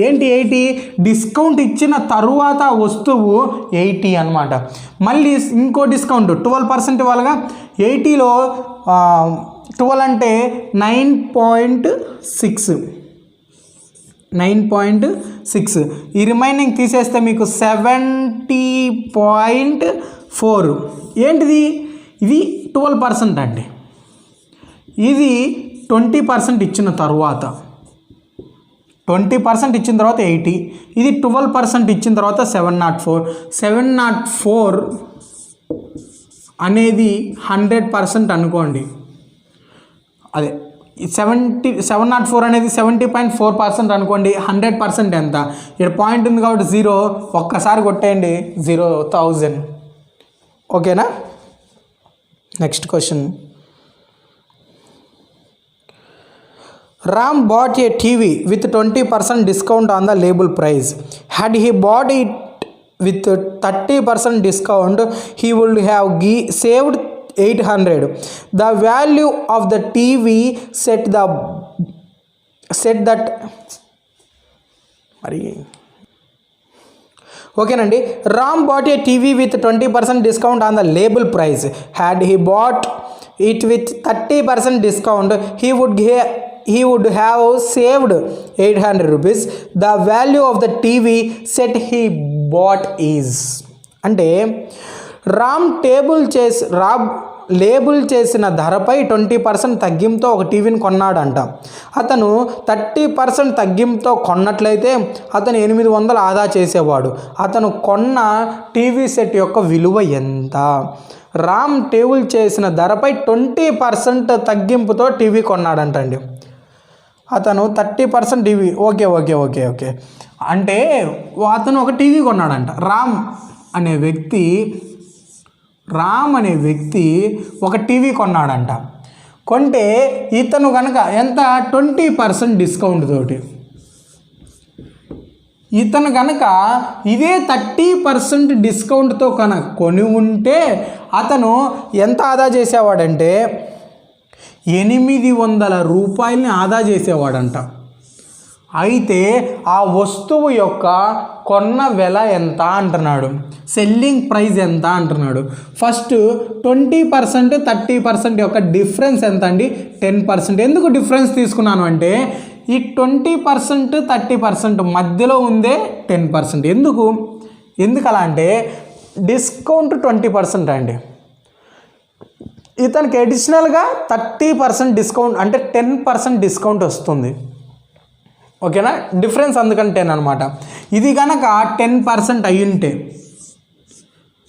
ఏంటి 80? డిస్కౌంట్ ఇచ్చిన తరువాత వస్తువు 80 అనమాట. మళ్ళీ ఇంకో డిస్కౌంట్ 12% ఇవ్వాలిగా. 80లో 12 అంటే 9.6. ఈ రిమైనింగ్ తీసేస్తే మీకు 70.4. ఏంటిది? ఇది 12% అండి. ఇది 20% ఇచ్చిన తర్వాత 20% ఇచ్చిన తర్వాత 80. ఇది 12% ఇచ్చిన తర్వాత 704 అనేది 100% అనుకోండి. అదే 704 అనేది 70.4% అనుకోండి. 100% ఎంత? ఇక్కడ పాయింట్ ఉంది కాబట్టి 0 ఒక్కసారి కొట్టేయండి, 0,000. ఓకేనా, next question. Ram bought a TV with 20% discount on the label price. Had he bought it with 30% discount, he would have saved 800. The value of the TV set that ఓకేనండి. Ram bought a TV with 20% discount on the label price. Had he bought it with 30% discount, he would have saved 800 rupees. The value of the TV set he bought is. అంటే Ram label చేసిన ధరపై 20% తగ్గింపుతో ఒక టీవీని కొన్నాడంట. అతను 30% తగ్గింపుతో కొన్నట్లయితే అతను 800 ఆదా చేసేవాడు. అతను కొన్న టీవీ సెట్ యొక్క విలువ ఎంత? రామ్ టేబుల్ చేసిన ధరపై 20% తగ్గింపుతో టీవీ కొన్నాడంటండి. అతను 30% టీవీ ఓకే అంటే అతను ఒక టీవీ కొన్నాడంట. రామ్ అనే వ్యక్తి రామ్ అనే వ్యక్తి ఒక టీవీ కొన్నాడంట. కొంటే ఇతను కనుక ఎంత 20% డిస్కౌంట్ తోటి ఇతను కనుక ఇదే 30% డిస్కౌంట్తో కనుక కొని ఉంటే అతను ఎంత ఆదా చేసేవాడంటే 800 రూపాయలని ఆదా చేసేవాడంట. అయితే ఆ వస్తువు యొక్క కొన్న వెల ఎంత అంటున్నాడు, సెల్లింగ్ ప్రైస్ ఎంత అంటున్నాడు. ఫస్ట్ 20% 30% యొక్క డిఫరెన్స్ ఎంత అండి? 10%. ఎందుకు డిఫరెన్స్ తీసుకున్నాను అంటే ఈ 20% 30% మధ్యలో ఉందే 10%. ఎందుకు అలా అంటే డిస్కౌంట్ 20% అండి, ఇతనికి అడిషనల్గా 30% డిస్కౌంట్ అంటే 10% డిస్కౌంట్ వస్తుంది. ఓకేనా, డిఫరెన్స్ అందుకని 10 అనమాట. ఇది కనుక 10% అయ్యుంటే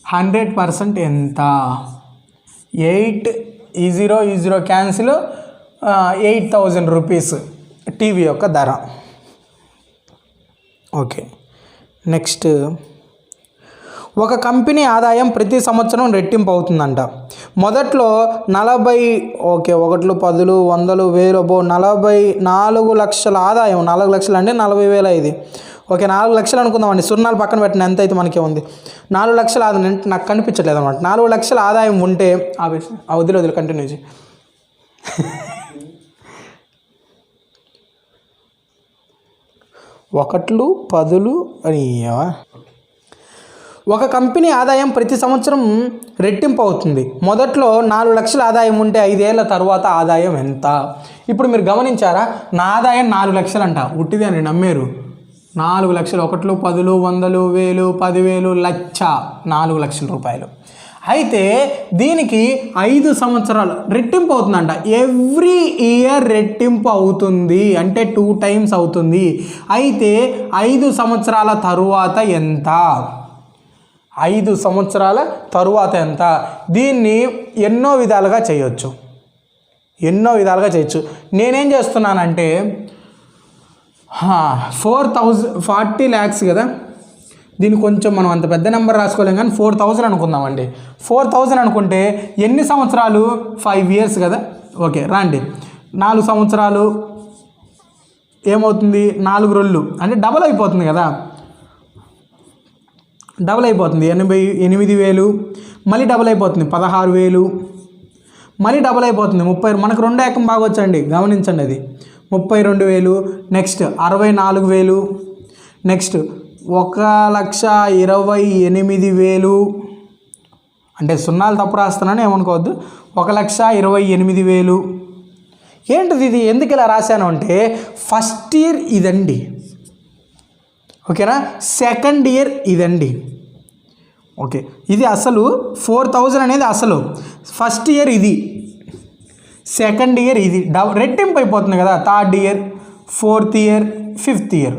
100% ఎంత? 8 ఈ జీరో క్యాన్సిల్ 8,000 రూపీస్ టీవీ యొక్క ధర. ఓకే, నెక్స్ట్ ఒక కంపెనీ ఆదాయం ప్రతి సంవత్సరం రెట్టింపు అవుతుందంట. మొదట్లో 40 ఓకే 1 10 100 1000 44 లక్షల ఆదాయం. 4 లక్షలు అంటే 40,000 ఇది. ఓకే 4 లక్షలు అనుకుందామండి, సున్నాలు పక్కన పెట్టిన ఎంత అయితే మనకే ఉంది. 4 లక్షల ఆదాయం నాకు కనిపించట్లేదు అనమాట. 4 లక్షల ఆదాయం ఉంటే వదిలి కంటిన్యూ చేయి. ఒకట్లు పదులు అని ఒక కంపెనీ ఆదాయం ప్రతి సంవత్సరం రెట్టింపు అవుతుంది. మొదట్లో 4 లక్షల ఆదాయం ఉంటే 5 ఏళ్ల తర్వాత ఆదాయం ఎంత? ఇప్పుడు మీరు గమనించారా, నా ఆదాయం 4 లక్షలు అంట, ఉట్టిదే అని నమ్మారు. 4 లక్షలు, 1 10 100 1000 10,000 లక్ష, 4 లక్షల రూపాయలు. అయితే దీనికి 5 సంవత్సరాలు రెట్టింపు అవుతుందంట. ఎవ్రీ ఇయర్ రెట్టింపు అవుతుంది అంటే 2 టైమ్స్ అవుతుంది. అయితే 5 సంవత్సరాల తరువాత ఎంత? 5 సంవత్సరాల తరువాత ఎంత? దీన్ని ఎన్నో విధాలుగా చేయొచ్చు. నేనేం చేస్తున్నానంటే 40 lakhs కదా, దీన్ని కొంచెం మనం అంత పెద్ద నెంబర్ రాసుకోలేం కానీ 4,000 అనుకుందామండి. 4,000 అనుకుంటే ఎన్ని సంవత్సరాలు? 5 years కదా. ఓకే రండి, 4 సంవత్సరాలు ఏమవుతుంది? 4 రోజులు అంటే డబల్ అయిపోతుంది కదా, డబల్ అయిపోతుంది. 88,000 మళ్ళీ డబల్ అయిపోతుంది 16,000 మళ్ళీ డబల్ అయిపోతుంది 30. మనకు 2 ఏకం బాగా వచ్చండి, గమనించండి. అది 32,000. నెక్స్ట్ 64,000. నెక్స్ట్ 1,28,000 అంటే సున్నాలు తప్పు రాస్తున్నాను ఏమనుకోవద్దు. 1,28,000. ఏంటిది ఇది? ఎందుకు ఇలా రాశాను అంటే ఫస్ట్ ఇయర్ ఇదండి, ఓకేనా, సెకండ్ ఇయర్ ఇదండి. ఓకే, ఇది అసలు 4,000 అనేది అసలు. ఫస్ట్ ఇయర్ ఇది, సెకండ్ ఇయర్ ఇది, రెట్టింపు అయిపోతుంది కదా. Third year, fourth year, fifth year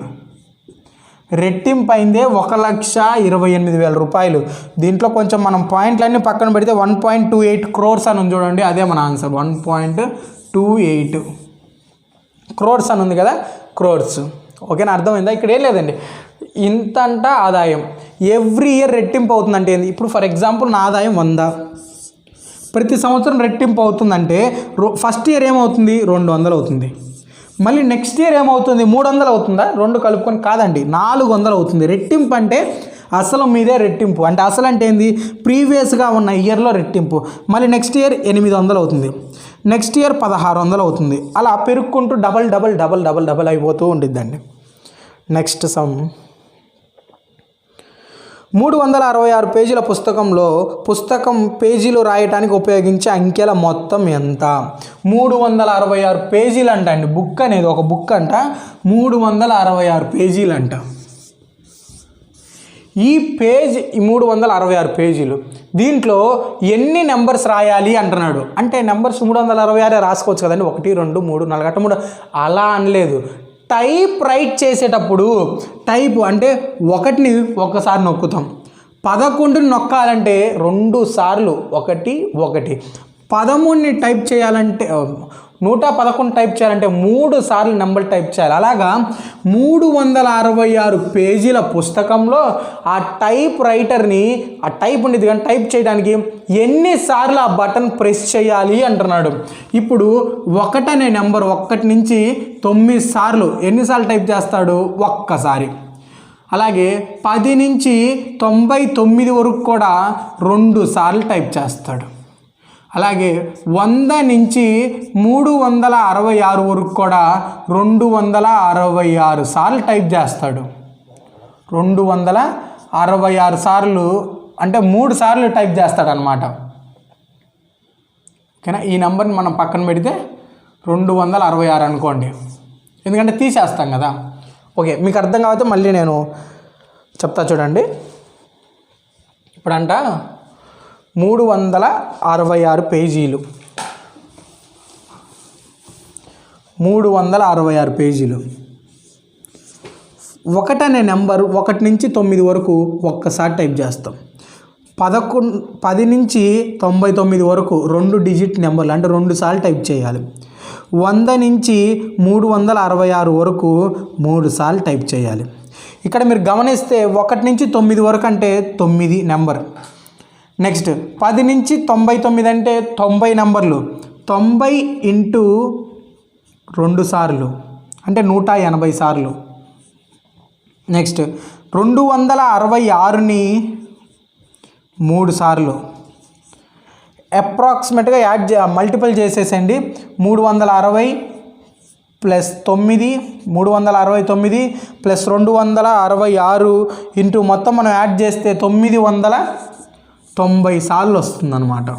రెట్టింపు అయిందే 1,28,000 రూపాయలు. దీంట్లో కొంచెం మనం పాయింట్లన్నీ పక్కన పెడితే 1.28 crores అని ఉంది చూడండి, అదే మన ఆన్సర్. 1.28 crores అని ఉంది కదా, క్రోర్స్. ఓకేనా, అర్థమైందా? ఇక్కడ ఏం లేదండి, ఇంతంట ఆదాయం ఎవ్రీ ఇయర్ రెట్టింపు అవుతుందంటే ఏంది? ఇప్పుడు ఫర్ ఎగ్జాంపుల్ నా ఆదాయం 100, ప్రతి సంవత్సరం రెట్టింపు అవుతుందంటే ఫస్ట్ ఇయర్ ఏమవుతుంది? 200 అవుతుంది. మళ్ళీ నెక్స్ట్ ఇయర్ ఏమవుతుంది? 300 అవుతుందా? 2 కలుపుకొని కాదండి, 400 అవుతుంది. రెట్టింపు అంటే అసలు మీదే రెట్టింపు. అంటే అసలు అంటే ఏంది? ప్రీవియస్గా ఉన్న ఇయర్లో రెట్టింపు. మళ్ళీ నెక్స్ట్ ఇయర్ 800 అవుతుంది, నెక్స్ట్ ఇయర్ 1,600 అవుతుంది. అలా పెరుక్కుంటూ డబల్ అయిపోతూ ఉండిద్దండి. నెక్స్ట్ సమ్, 366 పేజీల పుస్తకం పేజీలు రాయటానికి ఉపయోగించే అంకెల మొత్తం ఎంత? 366 పేజీలు అంట అండి. బుక్ అనేది ఒక బుక్ అంట, 366 పేజీలు అంట. ఈ 366 పేజీలు, దీంట్లో ఎన్ని నెంబర్స్ రాయాలి అంటున్నాడు. అంటే నెంబర్స్ 366 రాసుకోవచ్చు కదండి, 1 2 3 4 అట్ట 3 అలా అనలేదు. టైప్ రైట్ చేసేటప్పుడు టైప్ అంటే 1ని ఒకసారి నొక్కుతాం, 11ని నొక్కాలంటే 2 సార్లు 1 1, 13ని టైప్ చేయాలంటే 111 టైప్ చేయాలంటే 3 సార్లు నెంబర్ టైప్ చేయాలి. అలాగా 366 పేజీల పుస్తకంలో ఆ టైప్ రైటర్ని ఆ టైప్ ఉండేది కానీ టైప్ చేయడానికి ఎన్నిసార్లు ఆ బటన్ ప్రెస్ చేయాలి అంటున్నాడు. ఇప్పుడు 1 అనే నెంబర్ 1 నుంచి 9 సార్లు ఎన్నిసార్లు టైప్ చేస్తాడు? ఒక్కసారి. అలాగే 10 నుంచి 99 వరకు కూడా 2 సార్లు టైప్ చేస్తాడు. అలాగే 100 నుంచి 366 వరకు కూడా 266 సార్లు టైప్ చేస్తాడు. 266 సార్లు అంటే 3 సార్లు టైప్ చేస్తాడు అనమాట. ఓకేనా? ఈ నెంబర్ని మనం పక్కన పెడితే 266 అనుకోండి, ఎందుకంటే తీసేస్తాం కదా. ఓకే, మీకు అర్థం కాకపోతే మళ్ళీ నేను చెప్తా చూడండి. ఇప్పుడంట 366 పేజీలు, 366 పేజీలు. 1 అనే నెంబర్ 1 నుంచి 9 వరకు ఒక్కసారి టైప్ చేస్తాం. 10 నుంచి 99 వరకు 2 డిజిట్ నెంబర్లు అంటే 2 సార్లు టైప్ చేయాలి. 100 నుంచి 366 వరకు 3 సార్లు టైప్ చేయాలి. ఇక్కడ మీరు గమనిస్తే 1 నుంచి 9 వరకు అంటే 9 నెంబర్. నెక్స్ట్ 10 నుంచి 99 అంటే 90 నెంబర్లు. 90 ఇంటూ 2 సార్లు అంటే 180 సార్లు. నెక్స్ట్ 266ని 3 సార్లు. అప్రాక్సిమేట్గా మల్టిపుల్ చేసేసండి. 360 ప్లస్ 9, 369 ప్లస్ 266 ఇంటూ మొత్తం మనం యాడ్ చేస్తే 990 సార్లు వస్తుందన్నమాట.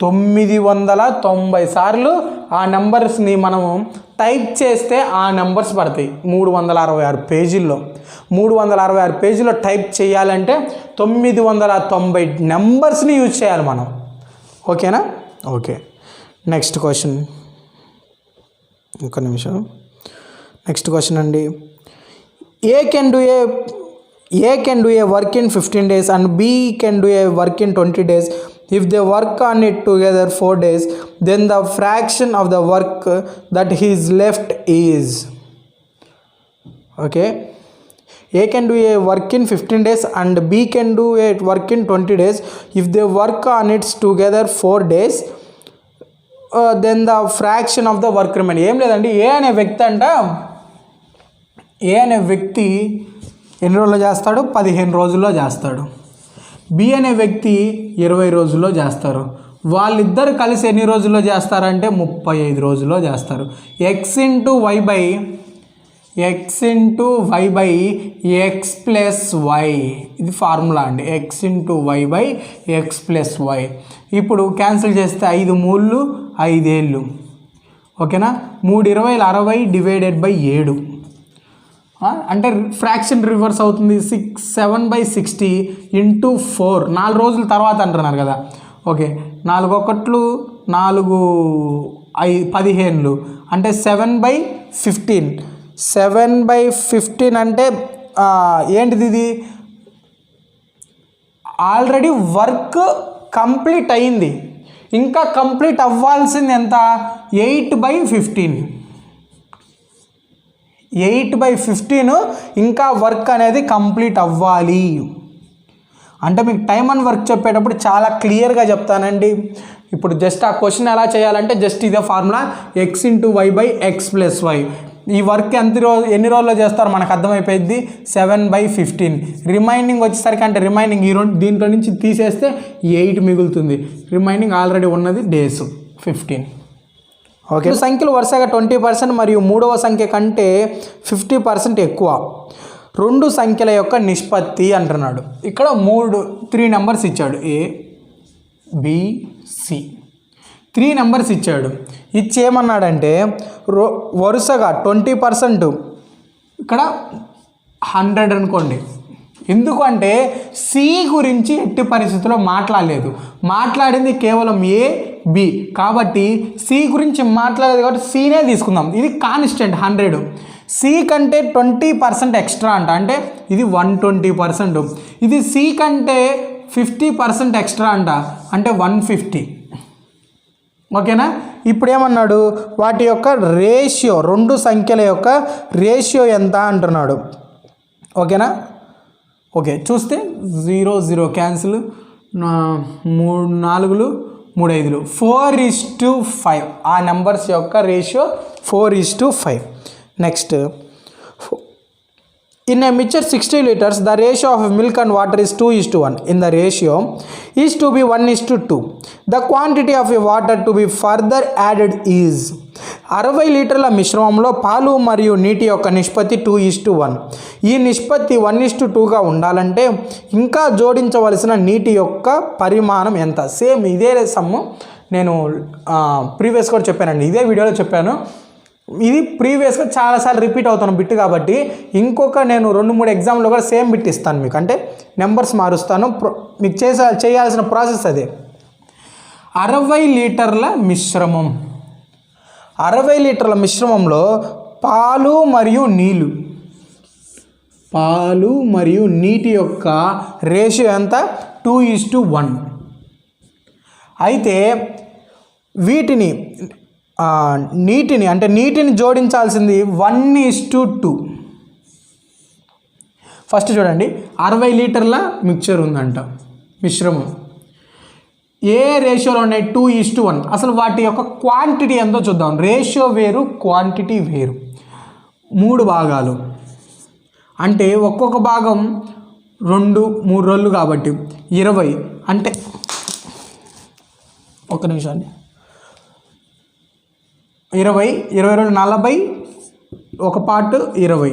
990 సార్లు ఆ నెంబర్స్ని మనము టైప్ చేస్తే ఆ నెంబర్స్ పడతాయి 366 పేజీల్లో. 366 పేజీల్లో టైప్ చేయాలంటే 990 నెంబర్స్ని యూజ్ చేయాలి మనం. ఓకేనా? Okay, next question. ఒక నిమిషం. నెక్స్ట్ క్వశ్చన్ అండి. ఏ can do a work in 15 days and B can do a work in 20 days. If they work on it together 4 days, then the fraction of the work that is left is. Okay. A can do a work in 15 days and B can do a work in 20 days. If they work on it together 4 days, then the fraction of the work remain. ఏం లేదండి, ఏ అనే వ్యక్తి ఎన్ని రోజుల్లో చేస్తాడు? 15 రోజుల్లో చేస్తాడు. B అనే వ్యక్తి 20 రోజుల్లో చేస్తారు. వాళ్ళిద్దరు కలిసి ఎన్ని రోజుల్లో చేస్తారంటే 35 రోజుల్లో చేస్తారు. X into Y by X plus Y, ఇది ఫార్ములా అండి. X into Y by X plus Y. ఇప్పుడు క్యాన్సిల్ చేస్తే 5 మూళ్ళు 5 ఏళ్ళు. ఓకేనా? 3 20 60 డివైడెడ్ బై 7 అంటే ఫ్రాక్షన్ రివర్స్ అవుతుంది. 7/60 ఇంటూ 4. 4 రోజుల తర్వాత అంటున్నారు కదా. ఓకే, 4 1 4 15 అంటే 7/15. 7/15 అంటే ఏంటిది? ఇది ఆల్రెడీ వర్క్ కంప్లీట్ అయింది, ఇంకా కంప్లీట్ అవ్వాల్సింది ఎంత? 8/15. 8/15 ఇంకా వర్క్ అనేది కంప్లీట్ అవ్వాలి. అంటే మీకు టైమ్ అండ్ వర్క్ చెప్పేటప్పుడు చాలా క్లియర్గా చెప్తానండి. ఇప్పుడు జస్ట్ ఆ క్వశ్చన్ ఎలా చేయాలంటే జస్ట్ ఇదే formula, X into Y by X plus Y. ఈ వర్క్ ఎన్ని రోజుల్లో చేస్తారో మనకు అర్థమైపోయింది. 7/15. రిమైనింగ్ వచ్చేసరికి అంటే రిమైనింగ్ దీంట్లో నుంచి తీసేస్తే 8 మిగులుతుంది. రిమైనింగ్ ఆల్రెడీ ఉన్నది డేస్ 15. ఓకే, సంఖ్యలు వరుసగా 20% మరియు మూడవ సంఖ్య కంటే 50% ఎక్కువ. 2 సంఖ్యల యొక్క నిష్పత్తి అంటున్నాడు. ఇక్కడ 3 నెంబర్స్ ఇచ్చాడు. A B C 3 నెంబర్స్ ఇచ్చాడు. ఇచ్చి ఏమన్నాడంటే వరుసగా 20%, ఇక్కడ 100 అనుకోండి. ఎందుకంటే సి గురించి ఎట్టి పరిస్థితుల్లో మాట్లాడింది కేవలం ఏ బి, కాబట్టి సి గురించి మాట్లాడలేదు కాబట్టి సీనే తీసుకుందాం. ఇది కాన్స్టెంట్ 100. సి కంటే 20% ఎక్స్ట్రా అంటే ఇది 120%. ఇది సి కంటే 50% ఎక్స్ట్రా అంటే 150. ఓకేనా. ఇప్పుడు ఏమన్నాడు, వాటి యొక్క రేషియో, రెండు సంఖ్యల యొక్క రేషియో ఎంత అంటున్నాడు. ఓకేనా. ఓకే, చూస్తే 0 0 క్యాన్సిల్, 3 4 3 5 4:5. ఆ నెంబర్స్ యొక్క ratio 4:5. Next, in a mixture 60 liters, the ratio of milk and water is 2:1. In the ratio is to be 1:2. The quantity of water to be further added is 60 లీటర్ల మిశ్రమంలో పాలు మరియు నీటి యొక్క నిష్పత్తి 2:1. ఈ నిష్పత్తి 1:2గా ఉండాలంటే ఇంకా జోడించవలసిన నీటి యొక్క పరిమాణం ఎంత? సేమ్ ఇదే సమ్ము నేను ప్రీవియస్ కూడా చెప్పానండి, ఇదే వీడియోలో చెప్పాను. ఇది ప్రీవియస్గా చాలాసార్లు రిపీట్ అవుతాను బిట్ కాబట్టి ఇంకొక నేను 2-3 ఎగ్జామ్లో కూడా సేమ్ బిట్ ఇస్తాను మీకు, అంటే నెంబర్స్ మారుస్తాను. మీకు చేయాల్సిన ప్రాసెస్ అదే. 60 లీటర్ల మిశ్రమం, 60 లీటర్ల మిశ్రమంలో పాలు మరియు నీటి యొక్క రేషియో ఎంత? 2:1. అయితే వీటిని నీటిని జోడించాల్సింది 1:2. ఫస్ట్ చూడండి, 60 లీటర్ల మిక్చర్ ఉందంట, మిశ్రమం ఏ రేషియోలో ఉన్నాయి? 2:1. అసలు వాటి యొక్క క్వాంటిటీ ఎంతో చూద్దాం. రేషియో వేరు, క్వాంటిటీ వేరు. 3 భాగాలు అంటే ఒక్కొక్క భాగం 2-3 రోజులు కాబట్టి 20. అంటే ఒక్క నిమిషం అండి, 20 రోజులు 40, ఒక పార్ట్ 20.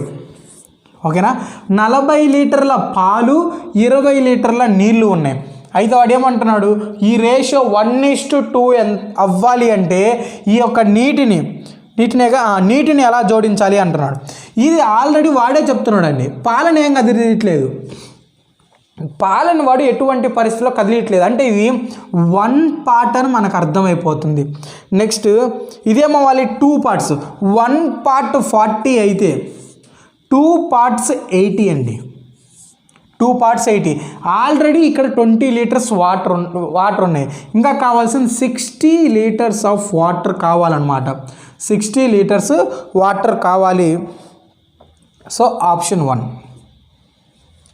ఓకేనా. 40 లీటర్ల పాలు, 20 లీటర్ల నీళ్లు ఉన్నాయి. అయితే వాడు ఏమంటున్నాడు, ఈ రేషియో 1:2 అవ్వాలి అంటే ఈ యొక్క నీటిని ఎలా జోడించాలి అంటున్నాడు. ఇది ఆల్రెడీ వాడే చెప్తున్నాడు అండి. పాలను ఏం కదిలియట్లేదు, పాలను వాడు ఎటువంటి పరిస్థితిలో కదిలియట్లేదు, అంటే ఇది 1 పార్ట్ అని మనకు అర్థమైపోతుంది. నెక్స్ట్ ఇదేమో వాళ్ళు 2 పార్ట్స్, 1 పార్ట్ 40 అయితే 2 పార్ట్స్ 80 అండి. 2 పార్ట్స్ 80. ఆల్రెడీ ఇక్కడ 20 లీటర్స్ వాటర్ ఉన్నాయి, ఇంకా కావాల్సిన 60 లీటర్స్ ఆఫ్ వాటర్ కావాలన్నమాట. 60 లీటర్స్ వాటర్ కావాలి. సో ఆప్షన్ 1,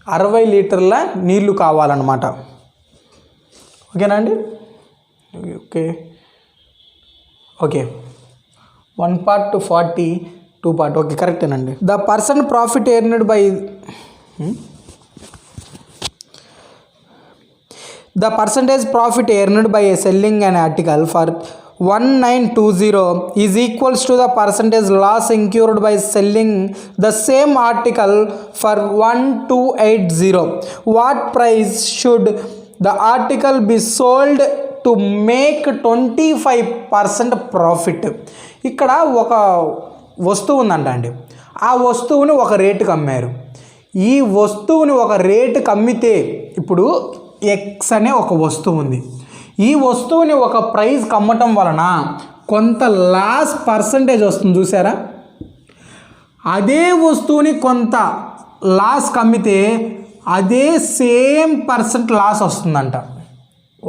60 లీటర్ల నీళ్లు కావాలన్నమాట. ఓకేనా అండి. Okay 1 part 40, 2 part. ఓకే, కరెక్టేనండి. The person profit earned by the percentage profit earned by selling an article for 1920 is equals to the percentage loss incurred by selling the same article for 1280. What price should the article be sold to make 25% profit? ఇక్కడ ఒక వస్తువు ఉందంట అండి, ఆ వస్తువుని ఒక రేటుకి అమ్మారు. ఈ వస్తువుని ఒక రేటుకి అమ్మితే, ఇప్పుడు ఎక్స్ అనే ఒక వస్తువు ఉంది, ఈ వస్తువుని ఒక ప్రైస్కి అమ్మటం వలన కొంత లాస్ పర్సంటేజ్ వస్తుంది చూసారా. అదే వస్తువుని కొంత లాస్కి అమ్మితే అదే సేమ్ పర్సెంట్ లాస్ వస్తుందంట.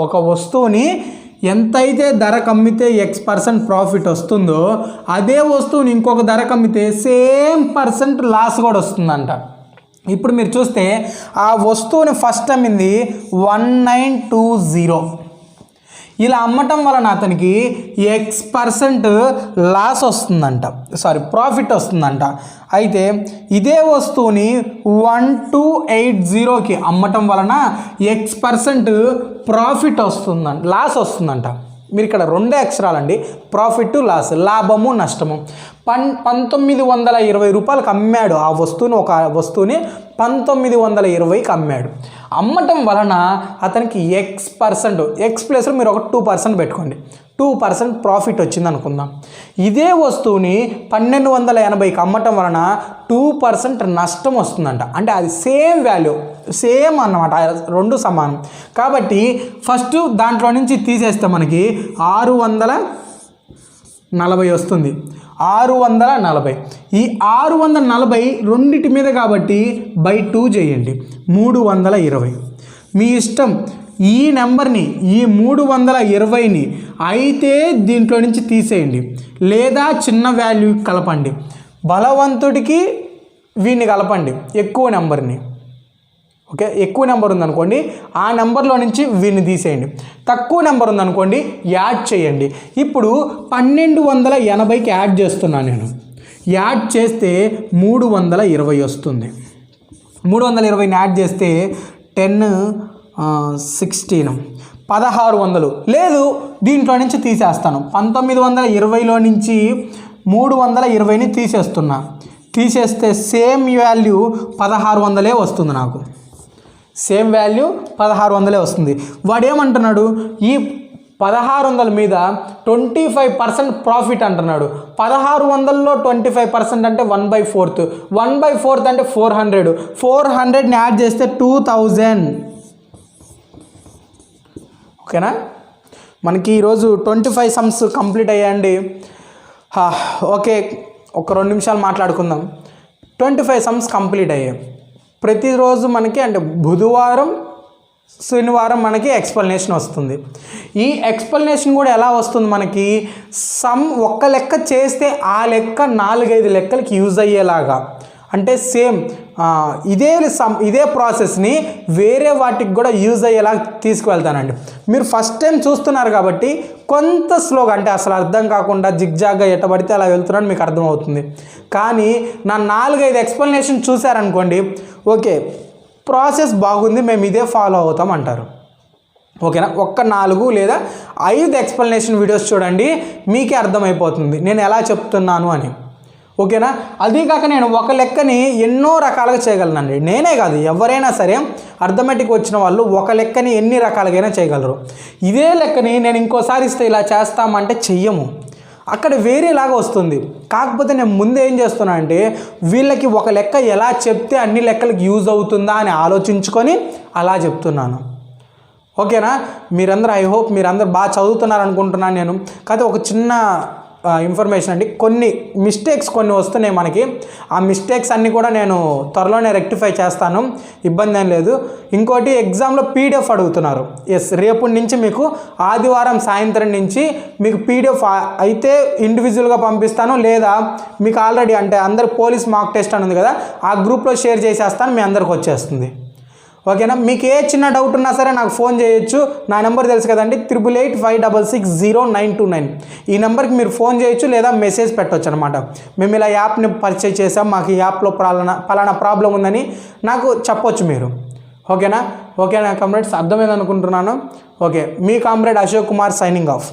ఒక వస్తువుని ఎంతైతే ధరకు అమ్మితే X% ప్రాఫిట్ వస్తుందో అదే వస్తువుని ఇంకొక ధరకు అమ్మితే సేమ్ పర్సెంట్ లాస్ కూడా వస్తుందంట. ఇప్పుడు మీరు చూస్తే ఆ వస్తువుని ఫస్ట్ అమ్మింది 1920. ఇలా అమ్మటం వలన అతనికి X% లాస్ వస్తుందంట, ప్రాఫిట్ వస్తుందంట. అయితే ఇదే వస్తువుని 1280కి అమ్మటం వలన X% ప్రాఫిట్ వస్తుందంట, లాస్ వస్తుందంట. మీరు ఇక్కడ 2 అక్షరాలండి, ప్రాఫిట్ లాస్, లాభము నష్టము. 1920 రూపాయలకు అమ్మాడు ఆ వస్తువుని, ఒక వస్తువుని 1920కి అమ్మాడు. అమ్మటం వలన అతనికి X%, X ప్లేస్లో మీరు ఒక 2% పెట్టుకోండి, 2% ప్రాఫిట్ వచ్చింది అనుకుందాం. ఇదే వస్తువుని 1280కి అమ్మటం వలన 2% నష్టం వస్తుందంట. అంటే అది సేమ్ వాల్యూ, సేమ్ అన్నమాట, 2 సమానం. కాబట్టి ఫస్ట్ దాంట్లో నుంచి తీసేస్తే మనకి 640 వస్తుంది. 640. ఈ 640 రెండిటి మీద కాబట్టి by 2 చేయండి, 320. మీ ఇష్టం ఈ నెంబర్ని ఈ 320ని అయితే దీంట్లో నుంచి తీసేయండి, లేదా చిన్న వాల్యూ కలపండి. బలవంతుడికి వీడిని కలపండి, ఎక్కువ నెంబర్ని. ఓకే, ఎక్కువ నెంబర్ ఉందనుకోండి ఆ నెంబర్లో నుంచి వీడిని తీసేయండి. తక్కువ నెంబర్ ఉందనుకోండి యాడ్ చేయండి. ఇప్పుడు 1280కి యాడ్ చేస్తున్నాను నేను. యాడ్ చేస్తే 320 వస్తుంది. 320ని యాడ్ చేస్తే 10 16 1600. లేదు, దీంట్లో నుంచి తీసేస్తాను. 1920లో నుంచి 320ని తీసేస్తున్నా. తీసేస్తే సేమ్ వాల్యూ 1600 వస్తుంది నాకు. సేమ్ వాల్యూ 1600 వస్తుంది. వాడు ఏమంటున్నాడు, ఈ 1600 మీద 25% ప్రాఫిట్ అంటున్నాడు. 1600లో 25% అంటే 1/4. 1/4 అంటే 400. 400ని యాడ్ చేస్తే 2000. ఓకేనా, మనకి ఈరోజు 25 సమ్స్ కంప్లీట్ అయ్యాయండి. ఓకే, ఒక 2 నిమిషాలు మాట్లాడుకుందాం. 25 సమ్స్ కంప్లీట్ అయ్యాయి. ప్రతిరోజు మనకి అంటే బుధవారం శనివారం మనకి ఎక్స్ప్లెనేషన్ వస్తుంది. ఈ ఎక్స్ప్లెనేషన్ కూడా ఎలా వస్తుంది మనకి, సమ్ ఒక్క లెక్క చేస్తే ఆ లెక్క 4-5 లెక్కలకి యూజ్ అయ్యేలాగా, అంటే సేమ్ ఇదే ప్రాసెస్ని వేరే వాటికి కూడా యూజ్ అయ్యేలా తీసుకువెళ్తానండి. మీరు ఫస్ట్ టైం చూస్తున్నారు కాబట్టి కొంత స్లోగా, అంటే అసలు అర్థం కాకుండా జిగ్జాగ్గా ఎట్టబడితే అలా వెళ్తున్నాను మీకు అర్థమవుతుంది. కానీ నా 4-5 ఎక్స్ప్లెనేషన్ చూసారనుకోండి, ఓకే ప్రాసెస్ బాగుంది, మేము ఇదే ఫాలో అవుతాం అంటారు. ఓకేనా, ఒక్క 4 లేదా 5 ఎక్స్ప్లెనేషన్ వీడియోస్ చూడండి, మీకే అర్థమైపోతుంది నేను ఎలా చెప్తున్నాను అని. ఓకేనా, అదీ కాక నేను ఒక లెక్కని ఎన్నో రకాలుగా చేయగలనండి. నేనే కాదు, ఎవరైనా సరే అర్థమెటిక్ వచ్చిన వాళ్ళు ఒక లెక్కని ఎన్ని రకాలుగైనా చేయగలరు. ఇదే లెక్కని నేను ఇంకోసారి ఇస్తే ఇలా చేస్తామంటే చెయ్యము, అక్కడ వేరేలాగా వస్తుంది. కాకపోతే నేను ముందు ఏం చేస్తున్నా అంటే వీళ్ళకి ఒక లెక్క ఎలా చెప్తే అన్ని లెక్కలకి యూజ్ అవుతుందా అని ఆలోచించుకొని అలా చెప్తున్నాను. ఓకేనా, మీరందరూ ఐ హోప్ మీరందరూ బాగా చదువుతున్నారు అనుకుంటున్నాను నేను. కాకపోతే ఒక చిన్న ఇన్ఫర్మేషన్ అండి, కొన్ని మిస్టేక్స్ కొన్ని వస్తున్నాయి మనకి. ఆ మిస్టేక్స్ అన్నీ కూడా నేను త్వరలోనే రెక్టిఫై చేస్తాను, ఇబ్బంది ఏం లేదు. ఇంకోటి, ఎగ్జామ్లో పీడిఎఫ్ అడుగుతున్నారు. ఎస్, రేపు నుంచి మీకు ఆదివారం సాయంత్రం నుంచి మీకు పీడిఎఫ్ అయితే ఇండివిజువల్గా పంపిస్తాను, లేదా మీకు ఆల్రెడీ అంటే అందరు పోలీస్ మాక్ టెస్ట్ అని ఉంది కదా, ఆ గ్రూప్లో షేర్ చేసేస్తాను, మీ అందరికి వచ్చేస్తుంది. ఓకేనా, మీకు ఏ చిన్న డౌట్ ఉన్నా సరే నాకు ఫోన్ చేయొచ్చు. నా నెంబర్ తెలుసు కదండి, 8885660929. ఈ నెంబర్కి మీరు ఫోన్ చేయొచ్చు లేదా మెసేజ్ పెట్టవచ్చు అనమాట. మేము ఇలా యాప్ని పర్చేజ్ చేసాం, మాకు ఈ యాప్లో పలానా ప్రాబ్లం ఉందని నాకు చెప్పొచ్చు మీరు. ఓకేనా, కామ్రేడ్స్, అర్థమైంది అనుకుంటున్నాను. ఓకే, మీ comrade Ashok Kumar signing of.